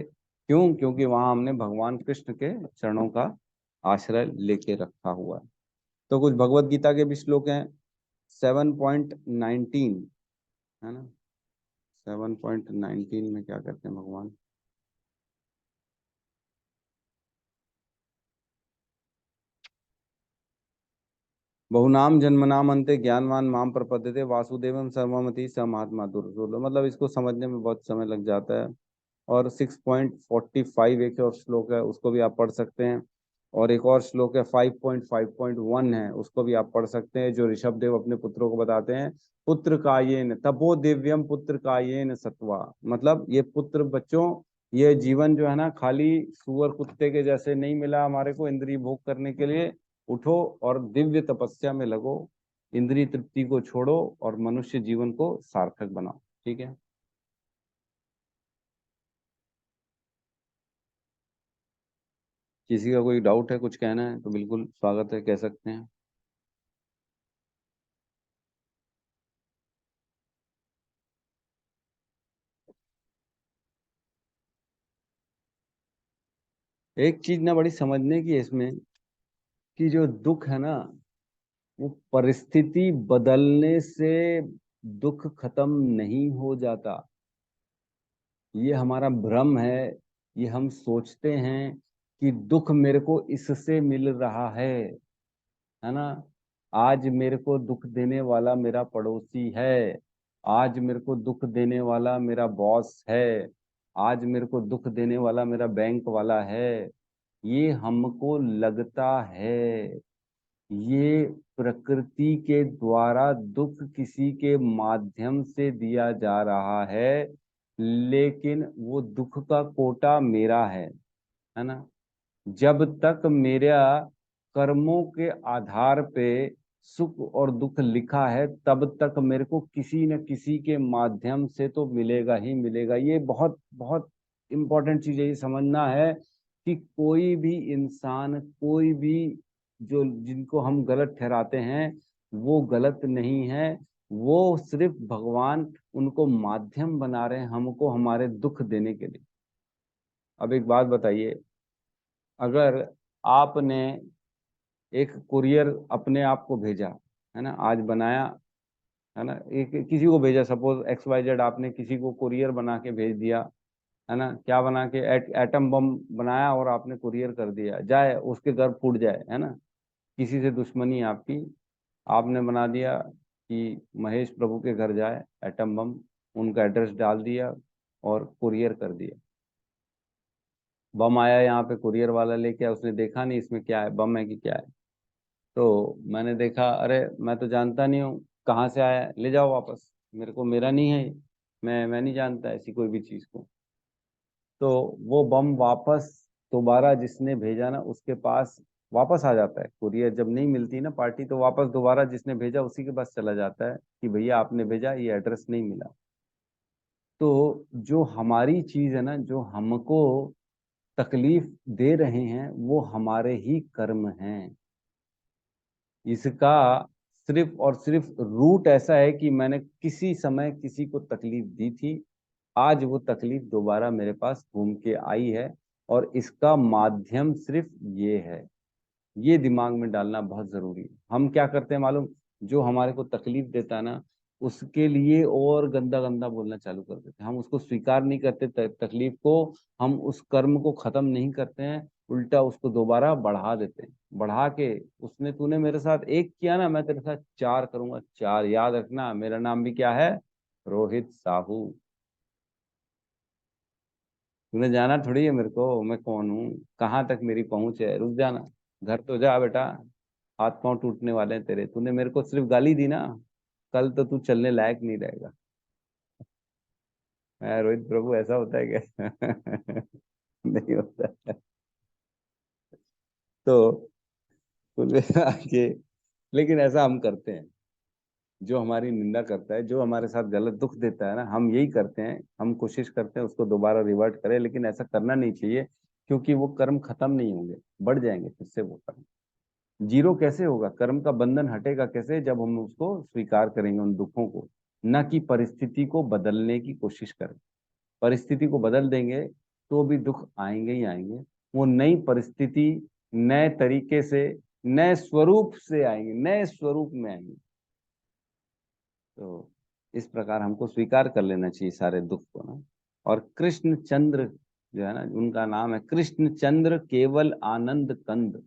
क्यों? क्योंकि वहां हमने भगवान कृष्ण के चरणों का आश्रय लेके रखा हुआ है। तो कुछ भगवत गीता के भी श्लोक हैं। 7.19 है ना, 7.19 में क्या कहते हैं भगवान? बहुनाम जन्मनाम अंते ज्ञानवान माम प्रपद्यते वासुदेवम सर्वमति स महात्मा दुर्लभ, मतलब इसको समझने में बहुत समय लग जाता है। और 6.45 एक और श्लोक है, उसको भी आप पढ़ सकते हैं। और एक और श्लोक है 5.5.1 है, उसको भी आप पढ़ सकते हैं, जो ऋषभ देव अपने पुत्रों को बताते हैं। पुत्र कायेन तपो दिव्यम पुत्र कायेन सत्वा, मतलब ये पुत्र बच्चों, ये जीवन जो है ना खाली सुअर कुत्ते के जैसे नहीं मिला हमारे को इंद्रिय भोग करने के लिए। उठो और दिव्य तपस्या में लगो, इंद्रिय तृप्ति को छोड़ो और मनुष्य जीवन को सार्थक बनाओ। ठीक है। किसी का कोई डाउट है, कुछ कहना है तो बिल्कुल स्वागत है, कह सकते हैं। एक चीज ना बड़ी समझने की है इसमें, कि जो दुख है ना, वो परिस्थिति बदलने से दुख खत्म नहीं हो जाता। ये हमारा भ्रम है। ये हम सोचते हैं कि दुख मेरे को इससे मिल रहा है ना। आज मेरे को दुख देने वाला मेरा पड़ोसी है, आज मेरे को दुख देने वाला मेरा बॉस है, आज मेरे को दुख देने वाला मेरा बैंक वाला है। ये हमको लगता है, ये प्रकृति के द्वारा दुख किसी के माध्यम से दिया जा रहा है, लेकिन वो दुख का कोटा मेरा है ना। जब तक मेरा कर्मों के आधार पे सुख और दुख लिखा है, तब तक मेरे को किसी न किसी के माध्यम से तो मिलेगा ही मिलेगा। ये बहुत बहुत इंपॉर्टेंट चीज है, ये समझना है कि कोई भी इंसान, कोई भी जो जिनको हम गलत ठहराते हैं, वो गलत नहीं है। वो सिर्फ भगवान उनको माध्यम बना रहे हैं हमको हमारे दुख देने के लिए। अब एक बात बताइए, अगर आपने एक कुरियर अपने आप को भेजा, है ना, आज बनाया, है ना, एक किसी को भेजा, सपोज XYZ, आपने किसी को कुरियर बना के भेज दिया, है ना, क्या बना के, एटम बम बनाया और आपने कुरियर कर दिया, जाए उसके घर फूट जाए, है ना। किसी से दुश्मनी आपकी, आपने बना दिया कि महेश प्रभु के घर जाए एटम बम, उनका एड्रेस डाल दिया और कुरियर कर दिया। बम आया यहाँ पे, कुरियर वाला लेके आया, उसने देखा नहीं इसमें क्या है, बम है कि क्या है। तो मैंने देखा, अरे मैं तो जानता नहीं हूँ कहाँ से आया है, ले जाओ वापस, मेरे को, मेरा नहीं है ये। मैं नहीं जानता ऐसी कोई भी चीज़ को। तो वो बम वापस दोबारा जिसने भेजा ना उसके पास वापस आ जाता है। कुरियर जब नहीं मिलती ना पार्टी, तो वापस दोबारा जिसने भेजा उसी के पास चला जाता है कि भैया आपने भेजा, ये एड्रेस नहीं मिला। तो जो हमारी चीज है ना, जो हमको तकलीफ दे रहे हैं, वो हमारे ही कर्म हैं। इसका सिर्फ और सिर्फ रूट ऐसा है कि मैंने किसी समय किसी को तकलीफ दी थी, आज वो तकलीफ दोबारा मेरे पास घूम के आई है, और इसका माध्यम सिर्फ ये है। ये दिमाग में डालना बहुत जरूरी है। हम क्या करते हैं मालूम, जो हमारे को तकलीफ देता है ना, उसके लिए और गंदा गंदा बोलना चालू कर देते हैं। हम उसको स्वीकार नहीं करते, तकलीफ को, हम उस कर्म को खत्म नहीं करते हैं, उल्टा उसको दोबारा बढ़ा देते हैं। बढ़ा के, उसने, तूने मेरे साथ एक किया ना, मैं तेरे साथ चार करूंगा, चार। याद रखना, मेरा नाम भी क्या है? रोहित साहू। तूने जाना थोड़ी है मेरे को, मैं कौन हूँ, कहाँ तक मेरी पहुंच है, रुक जाना, घर तो जा बेटा, हाथ पांव टूटने वाले हैं तेरे। तूने मेरे को सिर्फ गाली दी ना, कल तो तू चलने लायक नहीं रहेगा। रोहित प्रभु, ऐसा होता है क्या? नहीं होता है। तो कुल मिला के, लेकिन ऐसा हम करते हैं। जो हमारी निंदा करता है, जो हमारे साथ गलत दुख देता है ना, हम यही करते हैं, हम कोशिश करते हैं उसको दोबारा रिवर्ट करें, लेकिन ऐसा करना नहीं चाहिए, क्योंकि वो कर्म खत्म नहीं होंगे, बढ़ जाएंगे फिर से वो कर्म। जीरो कैसे होगा, कर्म का बंधन हटेगा कैसे, जब हम उसको स्वीकार करेंगे उन दुखों को, न कि परिस्थिति को बदलने की कोशिश करें। परिस्थिति को बदल देंगे तो भी दुख आएंगे ही आएंगे। वो नई परिस्थिति नए तरीके से, नए स्वरूप से आएंगे, नए स्वरूप में आएंगे। तो इस प्रकार हमको स्वीकार कर लेना चाहिए सारे दुख को ना। और कृष्ण चंद्र जो है ना, उनका नाम है कृष्ण चंद्र केवल आनंद कंद।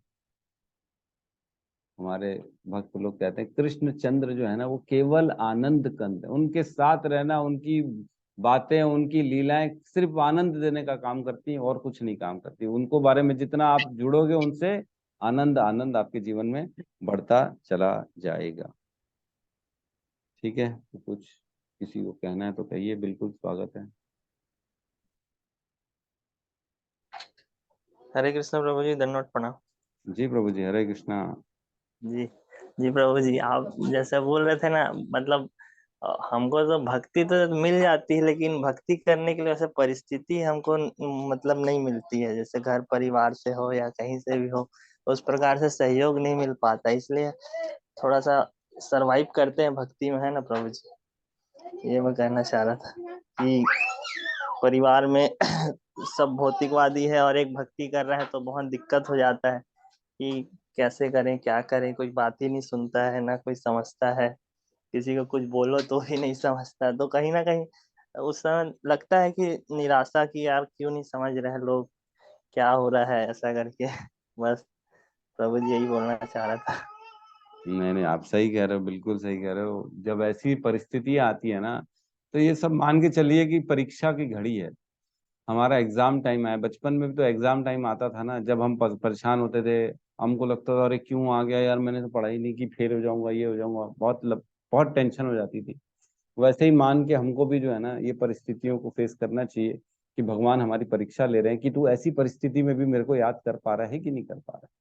हमारे भक्त लोग कहते हैं कृष्ण चंद्र जो है ना, वो केवल आनंद कंद है। उनके साथ रहना, उनकी बातें, उनकी लीलाएं सिर्फ आनंद देने का काम करती हैं और कुछ नहीं काम करती। उनको बारे में जितना आप जुड़ोगे उनसे, आनंद आनंद आपके जीवन में बढ़ता चला जाएगा। ठीक है, तो कुछ किसी को कहना है तो कहिए, बिल्कुल स्वागत है। हरे कृष्ण प्रभु जी, दंडवत प्रणाम। जी प्रभु जी, हरे कृष्णा। जी जी प्रभु जी, आप जैसे बोल रहे थे ना, मतलब हमको तो भक्ति तो मिल जाती है, लेकिन भक्ति करने के लिए वैसे परिस्थिति हमको मतलब नहीं मिलती है। जैसे घर परिवार से हो या कहीं से भी हो, उस प्रकार से सहयोग नहीं मिल पाता, इसलिए थोड़ा सा सरवाइव करते हैं भक्ति में, है ना प्रभु जी। ये मैं कहना चाह रहा था कि परिवार में सब भौतिकवादी है और एक भक्ति कर रहा है, तो बहुत दिक्कत हो जाता है कि कैसे करें, क्या करें। कोई बात ही नहीं सुनता है, ना कोई समझता है, किसी को कुछ बोलो तो ही नहीं समझता। तो कहीं ना कहीं उस समय लगता है कि निराशा की, यार क्यों नहीं समझ रहे लोग, क्या हो रहा है ऐसा करके। बस प्रभु जी यही बोलना चाह रहा था। नहीं नहीं, आप सही कह रहे हो, बिल्कुल सही कह रहे हो। जब ऐसी परिस्थितियां आती है ना, तो ये सब मान के चलिए कि परीक्षा की घड़ी है, हमारा एग्जाम टाइम है। बचपन में भी तो एग्जाम टाइम आता था ना, जब हम परेशान होते थे, हमको लगता था अरे क्यों आ गया यार, मैंने तो पढ़ाई नहीं की, फेल हो जाऊंगा, ये हो जाऊंगा, बहुत टेंशन हो जाती थी। वैसे ही मान के हमको भी जो है ना, ये परिस्थितियों को फेस करना चाहिए कि भगवान हमारी परीक्षा ले रहे हैं कि तू ऐसी परिस्थिति में भी मेरे को याद कर पा रहा है कि नहीं कर पा रहा है।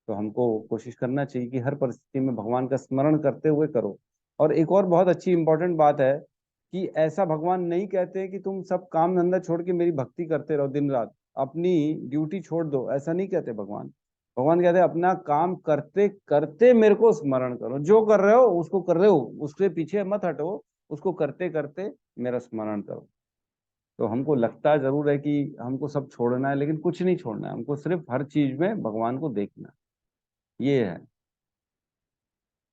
तो हमको कोशिश करना चाहिए कि हर परिस्थिति में भगवान का स्मरण करते हुए करो। और एक और बहुत अच्छी इंपॉर्टेंट बात है कि ऐसा भगवान नहीं कहते कि तुम सब काम धंधा छोड़ के मेरी भक्ति करते रहो दिन रात, अपनी ड्यूटी छोड़ दो, ऐसा नहीं कहते भगवान। भगवान कहते हैं अपना काम करते करते मेरे को स्मरण करो, जो कर रहे हो उसको कर रहे हो, उसके पीछे मत हटो, उसको करते करते मेरा स्मरण करो। तो हमको लगता जरूर है कि हमको सब छोड़ना है, लेकिन कुछ नहीं छोड़ना है, हमको सिर्फ हर चीज में भगवान को देखना है। ये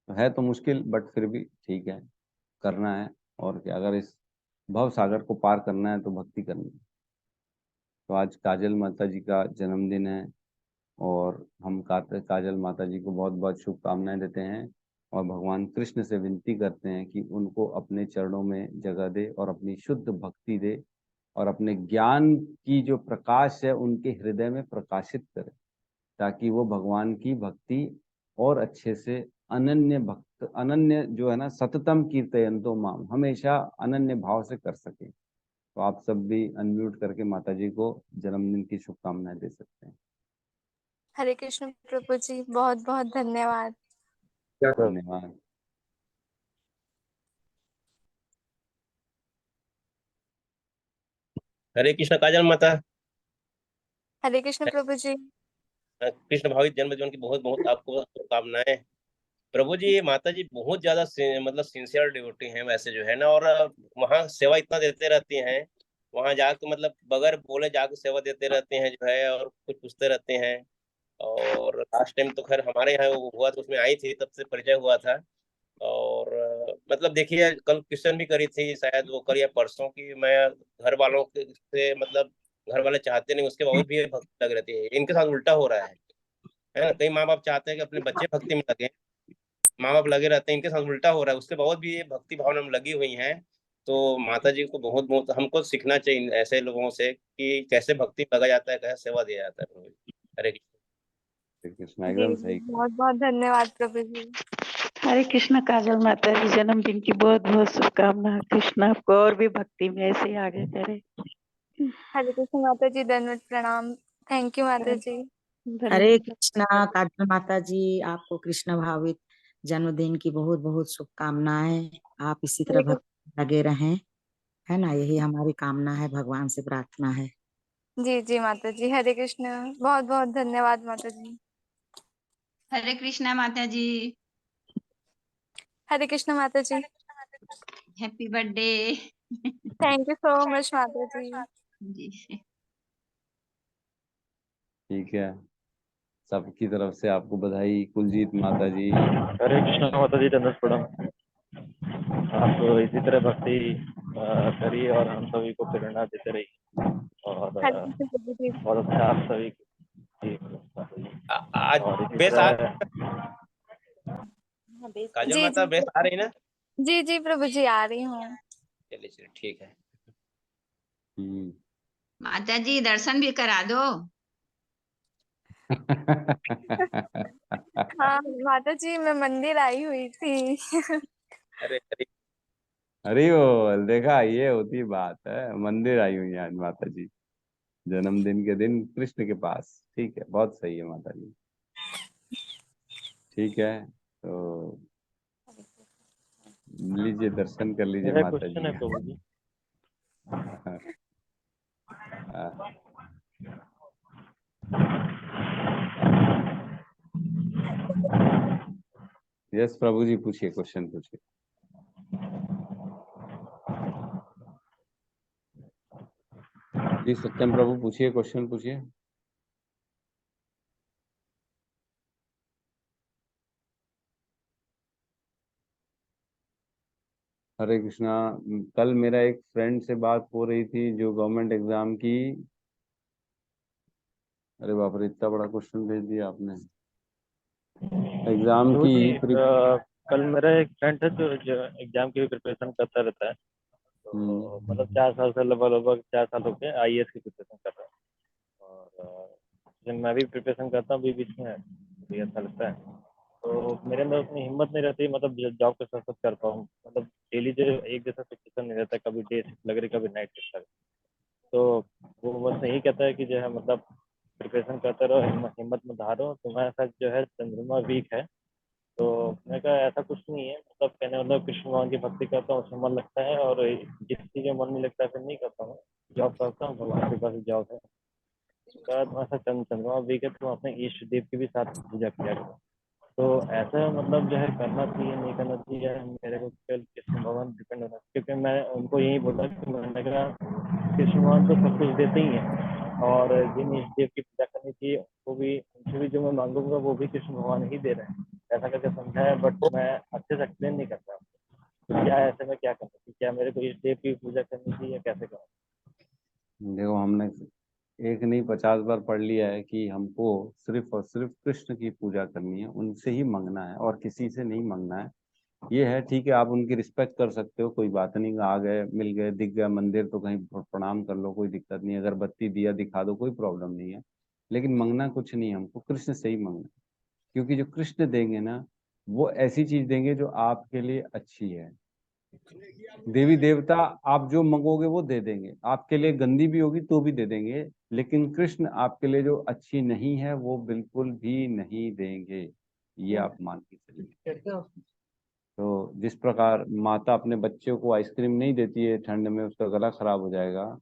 है तो मुश्किल, बट फिर भी ठीक है, करना है। और क्या, अगर इस भव सागर को पार करना है तो भक्ति करनी है। तो आज काजल माता जी का जन्मदिन है, और हम काजल माता जी को बहुत बहुत शुभकामनाएं देते हैं, और भगवान कृष्ण से विनती करते हैं कि उनको अपने चरणों में जगह दे और अपनी शुद्ध भक्ति दे, और अपने ज्ञान की जो प्रकाश है उनके हृदय में प्रकाशित करे, ताकि वो भगवान की भक्ति और अच्छे से, अनन्य भक्त, अनन्य जो है ना, सततम कीर्तयन्तो माम, हमेशा अनन्य भाव से कर सके। तो आप सब भी अनम्यूट करके माता जी को जन्मदिन की शुभकामनाएं दे सकते हैं। हरे कृष्ण प्रभु जी, बहुत बहुत धन्यवाद। धन्यवाद। हरे कृष्ण काजल माता। हरे कृष्ण प्रभु जी। कृष्ण भावित जन्म दिन की बहुत बहुत आपको शुभकामनाएं। प्रभु जी, ये माता जी बहुत ज्यादा मतलब सिंसियर डिवोटी हैं वैसे जो है ना, और वहाँ सेवा इतना देते रहती हैं, वहाँ जाके मतलब बगैर बोले जाके सेवा देते रहते हैं जो है, और कुछ पूछते रहते हैं। और लास्ट टाइम तो खैर हमारे यहाँ वो हुआ तो उसमें आई थी, तब से परिचय हुआ था। और मतलब देखिए, कल क्वेश्चन भी करी थी शायद वो कल या परसों की, मैं घर वालों से मतलब घर वाले चाहते नहीं, उसके बावजूद भी ये भक्ति लग रहती है। इनके साथ उल्टा हो रहा है ना। कई माँ बाप चाहते हैं कि अपने बच्चे भक्ति में लगे, माँ बाप लगे रहते हैं, इनके साथ उल्टा हो रहा है, उसके बावजूद भी ये भक्ति भावना में लगी हुई हैं। तो माता जी को बहुत बहुत हमको सीखना चाहिए ऐसे लोगों से कि कैसे भक्ति में लगा जाता है, कैसे सेवा दिया जाता है। हरे कृष्ण, जी एकदम जी, सही कहा। बहुत बहुत धन्यवाद प्रभु जी। हरे कृष्ण काजल माता जी, जन्मदिन की बहुत बहुत शुभकामनाएं। कृष्ण आपको और भी भक्ति में ऐसे ही आगे करे। हरे कृष्ण माता जी, दंडवत प्रणाम। थैंक यू माता जी। हरे कृष्णा काजल माता जी, आपको कृष्ण भावित जन्मदिन की बहुत बहुत शुभकामनाएं। आप इसी तरह भक्ति लगे रहें, है ना, यही हमारी कामना है, भगवान से प्रार्थना है। जी जी माता जी, हरे कृष्ण। बहुत बहुत धन्यवाद माता जी। हरे कृष्णा माता जी। हरे कृष्ण माता ji. Happy birthday. Thank you so much माता जी। जी ठीक है, सबकी तरफ से आपको बधाई। कुलजीत माता जी, हरे कृष्णा माता जी, दंडवत प्रणाम। आप इसी तरह भक्ति करिए और हम सभी को प्रेरणा देते रहिए। और हरे कृष्ण प्रभु जी। बहुत अच्छा आप सभी की आज और इसी बेस आ तरह काजल जी माता जी बेस आ रही ना? जी जी प्रभु जी, आ रही हूँ। चलिए चलिए ठीक है। माता जी, दर्शन भी करा दो। हाँ माता जी, मैं मंदिर आई हुई थी। अरे अरे अरे वो देखा, ये होती बात है, मंदिर आई हुई है आज माता जी, जन्मदिन के दिन कृष्ण के पास। ठीक है, बहुत सही है माता जी। ठीक है, तो लीजिए, दर्शन कर लीजिए मेरा माता क्वेश्चन जी। है प्रभु जी। यस प्रभु जी, पूछिए, क्वेश्चन पूछिए। जी सत्यम प्रभु, पूछिए, क्वेश्चन पूछिए। हरे कृष्णा। कल मेरा एक फ्रेंड से बात हो रही थी जो गवर्नमेंट एग्जाम की। अरे बाप रे, इतना बड़ा क्वेश्चन भेज दिया आपने। एग्जाम प्रभु की जी, कल मेरा एक फ्रेंड है जो एग्जाम की प्रिपरेशन करता रहता है। तो मतलब 4 साल से लगभग 4 साल हो गए IAS की प्रिपरेशन कर रहा है। और मैं भी प्रिपरेशन करता हूँ, बीच में भी अच्छा लगता है। तो मेरे अंदर उतनी हिम्मत नहीं रहती, मतलब जॉब के साथ साथ कर पाऊँ। मतलब डेली जो एक जैसा प्रिपरेशन नहीं रहता, कभी डे शिफ्ट लग रही, कभी नाइट शिफ्ट लग रही। तो वो बस यही कहता है कि जो है मतलब प्रिपरेशन करते रहो, हिम्मत में धारो, तुम्हारे साथ जो है चंद्रमा वीक है। तो मैं कहा ऐसा कुछ नहीं है, मतलब कहने मतलब कृष्ण भगवान की भक्ति करता हूँ, उसमें मन लगता है, और जिस चीज में मन नहीं लगता फिर नहीं करता हूँ। जॉब करता हूँ, भगवान के पास जॉब है। कहा तुम्हारा चंद्रमा वीक है, तुम अपने इष्ट देव की भी साथ पूजा किया करो। तो ऐसा मतलब जो है करना चाहिए नहीं करना चाहिए, मेरे को केवल कृष्ण भगवान डिपेंड होना, क्योंकि मैं उनको यही बोला कि मैंने कहा कृष्ण भगवान तो सब कुछ देते ही हैं, और जिन इष्ट देव की पूजा करनी चाहिए वो भी, उनसे भी जो मैं मांगूंगा वो भी कृष्ण भगवान ही दे रहे हैं, ऐसा करके समझाया। बट मैं अच्छे से एक्सप्लेन नहीं करता, तो क्या ऐसे में क्या करना चाहिए, क्या मेरे को इष्ट देव की पूजा करनी चाहिए या कैसे करना? देखो, हमने एक नहीं 50 बार पढ़ लिया है कि हमको सिर्फ और सिर्फ कृष्ण की पूजा करनी है, उनसे ही मांगना है और किसी से नहीं मांगना है। ये है, ठीक है, आप उनकी रिस्पेक्ट कर सकते हो, कोई बात नहीं। आ गए, मिल गए, दिख गया मंदिर तो कहीं प्रणाम कर लो, कोई दिक्कत नहीं। अगरबत्ती दिया दिखा दो, कोई प्रॉब्लम नहीं है। लेकिन मांगना कुछ नहीं है, हमको कृष्ण से ही मांगना है। क्योंकि जो कृष्ण देंगे ना, वो ऐसी चीज देंगे जो आपके लिए अच्छी है। देवी देवता आप जो मंगोगे वो दे देंगे, आपके लिए गंदी भी होगी तो भी दे देंगे, लेकिन कृष्ण आपके लिए जो अच्छी नहीं है वो बिल्कुल भी नहीं देंगे। ये आप मान के चलिए। तो जिस प्रकार माता अपने बच्चों को आइसक्रीम नहीं देती है ठंड में, उसका गला खराब हो जाएगा,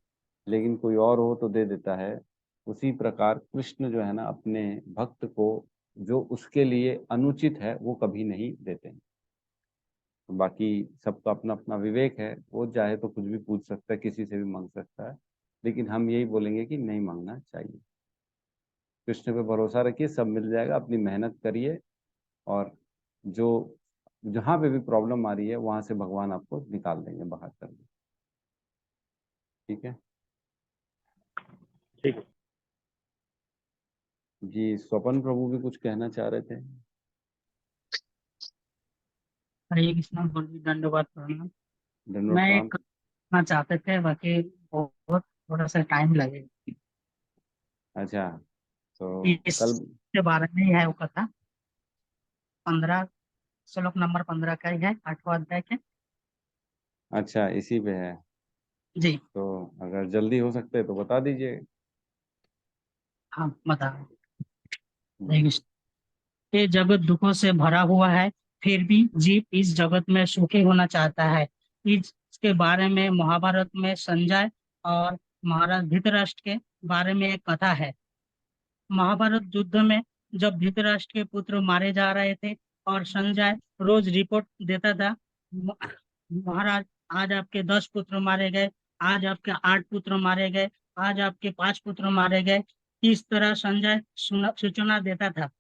लेकिन कोई और हो तो दे देता है, उसी प्रकार कृष्ण जो है ना, अपने भक्त को जो उसके लिए अनुचित है वो कभी नहीं देते हैं। बाकी सबका अपना अपना विवेक है, वो चाहे तो कुछ भी पूछ सकता है, किसी से भी मांग सकता है, लेकिन हम यही बोलेंगे कि नहीं मांगना चाहिए। कृष्ण पे भरोसा रखिए, सब मिल जाएगा। अपनी मेहनत करिए, और जो जहाँ पे भी प्रॉब्लम आ रही है वहां से भगवान आपको निकाल देंगे, बाहर कर देंगे। ठीक है ठीक है जी। स्वपन प्रभु भी कुछ कहना चाह रहे थे। हरे कृष्णा बोल दंडवत प्रणाम। धन्यवाद, मैं प्रणाम। एक करना चाहते थे, बाकी बहुत थोड़ा सा टाइम लगेगा। अच्छा, तो कल। इसके बारे में ही है वो कथा। 15 श्लोक नंबर 15 का ही है, 8वां अध्याय के। अच्छा, इसी पे है। जी तो अगर जल्दी हो सकते है तो बता दीजिए। हाँ, बता। हरे कृष्ण। ये जगत दुखों से भरा हुआ है, फिर भी जीव इस जगत में सुखी होना चाहता है। इसके बारे में महाभारत में संजय और महाराज धृतराष्ट्र के बारे में एक कथा है। महाभारत युद्ध में जब धृतराष्ट्र के पुत्र मारे जा रहे थे और संजय रोज रिपोर्ट देता था, महाराज आज आपके 10 पुत्र मारे गए, आज आपके 8 पुत्र मारे गए, आज आपके 5 पुत्र मारे गए। इस तरह संजय सूचना देता था।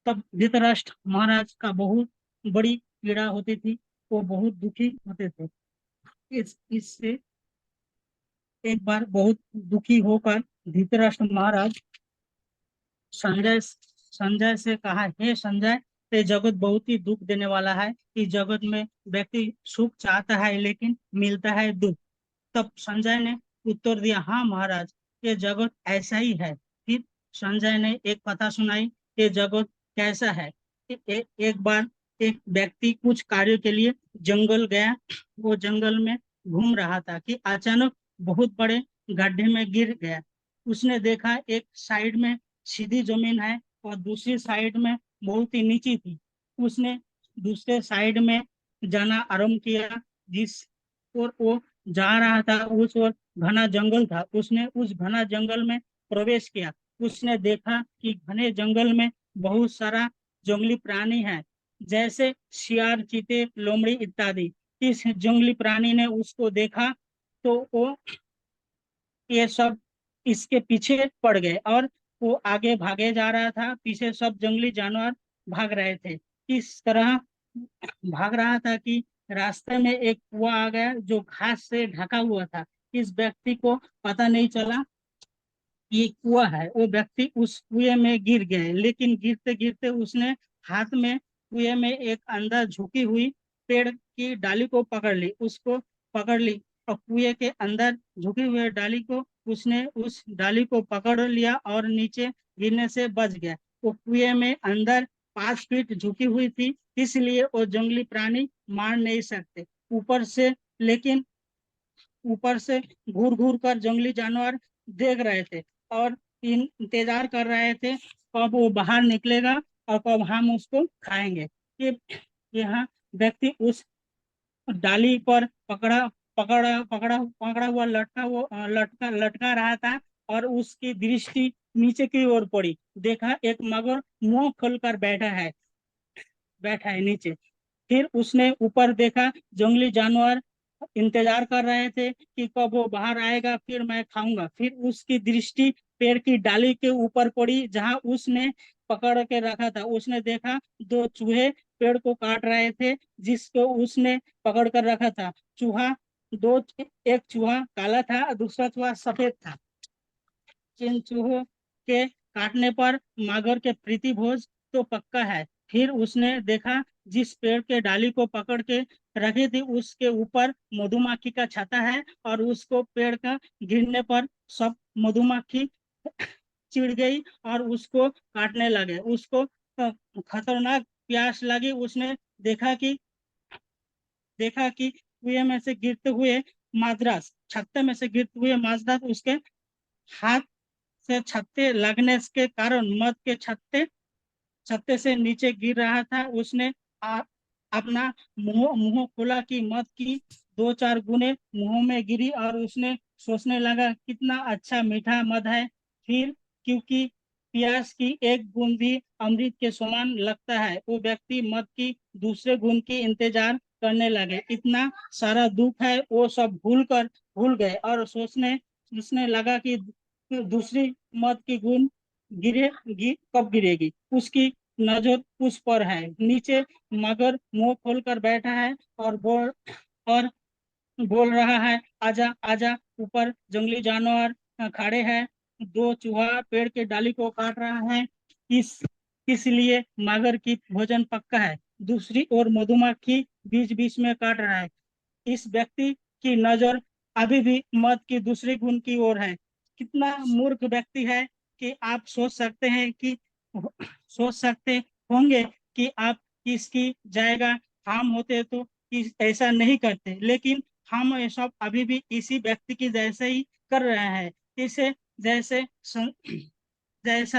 तब धृतराष्ट्र महाराज का बहुत बड़ी पीड़ा होती थी, वो बहुत दुखी होते थे। इससे एक बार बहुत दुखी होकर धृतराष्ट्र महाराज संजय से कहा, हे संजय, ये जगत बहुत ही दुख देने वाला है। इस जगत में व्यक्ति सुख चाहता है लेकिन मिलता है दुख। तब संजय ने उत्तर दिया, हाँ महाराज, ये जगत ऐसा ही है। फिर संजय ने एक कथा सुनाई, ये जगत कैसा है। एक बार एक व्यक्ति कुछ कार्य के लिए जंगल गया। वो जंगल में घूम रहा था कि अचानक बहुत बड़े गड्ढे में गिर गया। उसने देखा एक साइड में सीधी जमीन है और दूसरी साइड में बहुत ही नीची थी। उसने दूसरे साइड में जाना आरंभ किया। जिस और वो जा रहा था उस ओर घना जंगल था। उसने उस घना जंगल में प्रवेश किया। उसने देखा कि घने जंगल में बहुत सारा जंगली प्राणी है, जैसे शियार, चीते, लोमड़ी इत्यादि। इस जंगली प्राणी ने उसको देखा तो वो ये सब इसके पीछे पड़ गए और वो आगे भागे जा रहा था। पीछे सब जंगली जानवर भाग रहे थे। इस तरह भाग रहा था कि रास्ते में एक कुआं आ गया जो घास से ढका हुआ था। इस व्यक्ति को पता नहीं चला ये कुआं है। वो व्यक्ति उस कुएं में गिर गए, लेकिन गिरते गिरते उसने हाथ में कुएं में एक अंदर झुकी हुई पेड़ की डाली को पकड़ ली। उसको पकड़ ली और कुएं के अंदर झुकी हुई डाली को उसने उस डाली को पकड़ लिया और नीचे गिरने से बच गया। वो कुएं में अंदर 5 फीट झुकी हुई थी, इसलिए वो जंगली प्राणी मार नहीं सकते। लेकिन ऊपर से घूर घूर कर जंगली जानवर देख रहे थे और इंतजार कर रहे थे कब वो बाहर निकलेगा और कब हम उसको खाएंगे। ये यहाँ व्यक्ति उस डाली पर पकड़ा हुआ लटका रहा था और उसकी दृष्टि नीचे की ओर पड़ी। देखा एक मगर मुंह खोलकर बैठा है नीचे। फिर उसने ऊपर देखा, जंगली जानवर इंतजार कर रहे थे कि कब वो बाहर आएगा फिर मैं खाऊंगा। फिर उसकी दृष्टि पेड़ की डाली के ऊपर पड़ी जहां उसने पकड़ के रखा था। उसने देखा 2 चूहे पेड़ को काट रहे थे जिसको उसने पकड़ कर रखा था। एक चूहा काला था, दूसरा चूहा सफेद था। इन चूहों के काटने पर मगर के प्रीति भोज तो पक्का है। फिर उसने देखा जिस पेड़ के डाली को पकड़ के रखी थी उसके ऊपर मधुमक्खी का छत्ता है और उसको पेड़ का गिरने पर सब मधुमक्खी चिढ़ गई और उसको काटने लगे। उसको खतरनाक प्यास लगी। उसने देखा कि कुएं में से गिरते हुए छत्ते में से गिरते हुए माजरास उसके हाथ से छत्ते लगने के कारण मध के छत्ते से नीचे गिर रहा था। उसने अपना मुंह खोला कि मध की 2-4 गुने मुंह में गिरी और उसने सोचने लगा कितना अच्छा मीठा मध है। फिर क्योंकि प्यास की एक बूंद भी अमृत के समान लगता है, वो व्यक्ति मध की दूसरे गुण की इंतजार करने लगे। इतना सारा दुख है वो सब भूल गए और सोचने लगा कि दूसरी मध की गुण कब गिरेगी। उसकी नजर उस पर है। नीचे मगर मुंह खोलकर बैठा है और बोल रहा है, आजा आजा। ऊपर जंगली जानवर खड़े हैं। 2 चूहा पेड़ के डाली को काट रहा है। इसलिए मगर की भोजन पक्का है। दूसरी ओर मधुमक्खी बीच बीच में काट रहा है। इस व्यक्ति की नजर अभी भी मद की दूसरी गुण की ओर है। कितना मूर्ख व्यक्ति है कि आप सोच सकते होंगे कि आप इसकी जगह हम होते तो ऐसा नहीं करते, लेकिन हम ये सब अभी भी इसी व्यक्ति की जैसे ही कर रहे हैं। इसे जैसा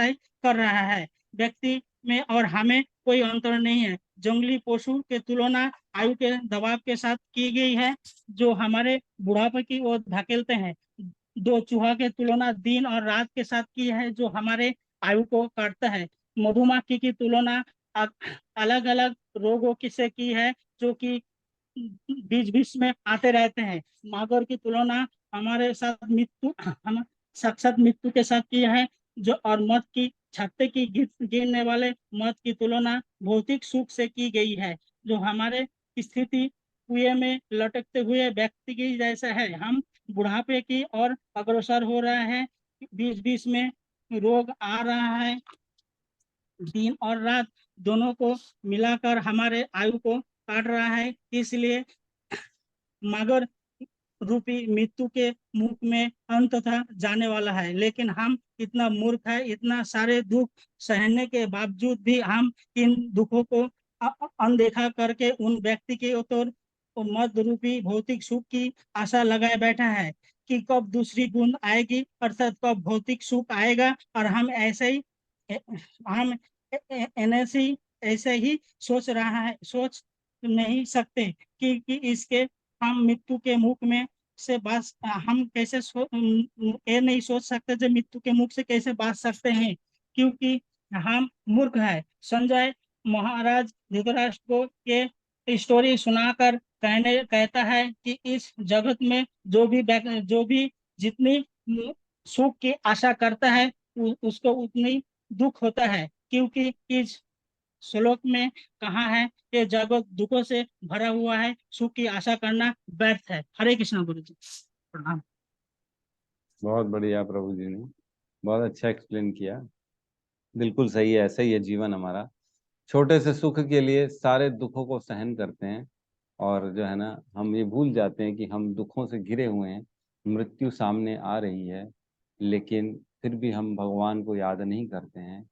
ही कर रहा है। व्यक्ति में और हमें कोई अंतर नहीं है। जंगली पशु के तुलना आयु के दबाव के साथ की गई है जो हमारे बुढ़ापे की ओर धकेलते हैं। दो चूहा के तुलना दिन और रात के साथ की है जो हमारे आयु को काटता है। मधुमक्खी की तुलना अलग अलग रोगों की से की है जो कि बीच बीच में आते रहते हैं। मगर की तुलना हमारे साथ मृत्यु हम साक्षात मृत्यु के साथ की है जो और मौत की छत्ते की गिरने वाले मौत की तुलना भौतिक सुख से की गई है जो हमारे स्थिति कुएं में लटकते हुए व्यक्ति की जैसा है। हम बुढ़ापे की ओर अग्रसर हो रहे हैं। बीच बीच में रोग आ रहा है। दिन और रात दोनों को मिलाकर हमारे आयु को काट रहा है। इसलिए मगर रूपी मृत्यु के मुख में अंततः जाने वाला है। लेकिन हम इतना मूर्ख है, इतना सारे दुख सहने के बावजूद भी हम इन दुखों को अनदेखा करके उन व्यक्ति के ओर मद रूपी भौतिक सुख की आशा लगाए बैठा है कि कब दूसरी बूंद आएगी, अर्थात कब भौतिक सुख आएगा और हम ऐसे ही सोच रहा है, सोच नहीं सकते कि इसके हम मृत्यु के मुख में से बच हम कैसे ये नहीं सोच सकते जो मृत्यु के मुख से कैसे बच सकते हैं क्योंकि हम मूर्ख है। संजय महाराज धृतराष्ट्र को ये स्टोरी सुनाकर कहता है कि इस जगत में जो भी जितनी सुख की आशा करता है उसको उतनी दुख होता है क्योंकि इस श्लोक में कहा है कि जगत दुखों से भरा हुआ है, सुख की आशा करना व्यर्थ है। हरे कृष्ण गुरु जी, प्रणाम। बहुत बढ़िया प्रभु जी ने बहुत अच्छा एक्सप्लेन किया। बिल्कुल सही है, ऐसा ही है जीवन हमारा। छोटे से सुख के लिए सारे दुखों को सहन करते हैं और जो है ना हम ये भूल जाते हैं कि हम दुखों से घिरे हुए हैं, मृत्यु सामने आ रही है, लेकिन फिर भी हम भगवान को याद नहीं करते हैं।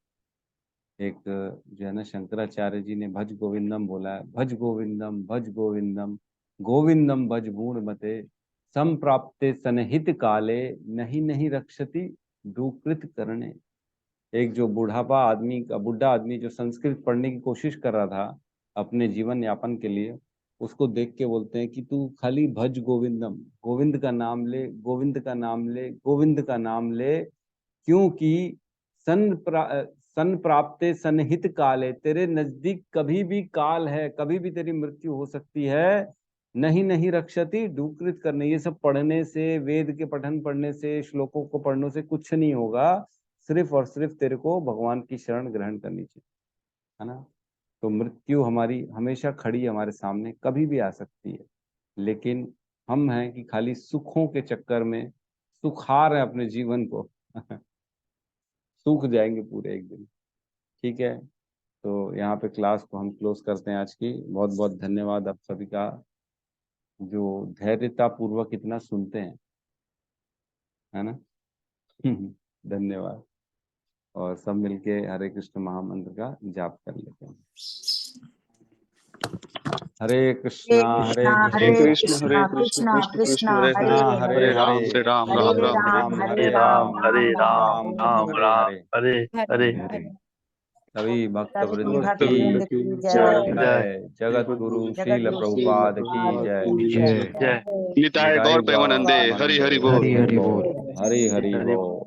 एक जो है ना शंकराचार्य जी ने भज गोविंदम बोला है, भज गोविंदम भज गोविंदम गोविंदम भज गुण मते संप्राप्ते सनहित काले नहीं नहीं रक्षति दुकृत करने। एक जो बुढ़ा आदमी जो संस्कृत पढ़ने की कोशिश कर रहा था अपने जीवन यापन के लिए, उसको देख के बोलते हैं कि तू खाली भज गोविंदम, गोविंद का नाम ले, गोविंद का नाम ले, गोविंद का नाम ले, क्योंकि सन प्राप्ते सनहित काल है, तेरे नजदीक कभी भी काल है, कभी भी तेरी मृत्यु हो सकती है। नहीं नहीं रक्षति दुकृत करने। ये सब पढ़ने से, वेद के पठन पढ़ने से, श्लोकों को पढ़ने से कुछ नहीं होगा, सिर्फ और सिर्फ तेरे को भगवान की शरण ग्रहण करनी चाहिए, है ना। तो मृत्यु हमारी हमेशा खड़ी हमारे सामने, कभी भी आ सकती है, लेकिन हम हैं कि खाली सुखों के चक्कर में सुखा रहे हैं अपने जीवन को सूख जाएंगे पूरे एक दिन। ठीक है, तो यहाँ पे क्लास को हम क्लोज करते हैं आज की। बहुत बहुत धन्यवाद आप सभी का जो धैर्यता पूर्वक इतना सुनते हैं, है ना धन्यवाद। और सब मिलके हरे कृष्ण महामंत्र का जाप कर लेते हैं। हरे कृष्णा हरे कृष्णा कृष्णा कृष्णा हरे हरे हरे राम राम हरे राम राम हरे हरे हरे। सभी भक्त सभी वृंद भक्त की वृंद की जय। जय। जगत गुरु श्रील प्रभुपाद की जय। निताय गौर प्रेमानंदे हरि हरि बोल। हरि हरि बोल।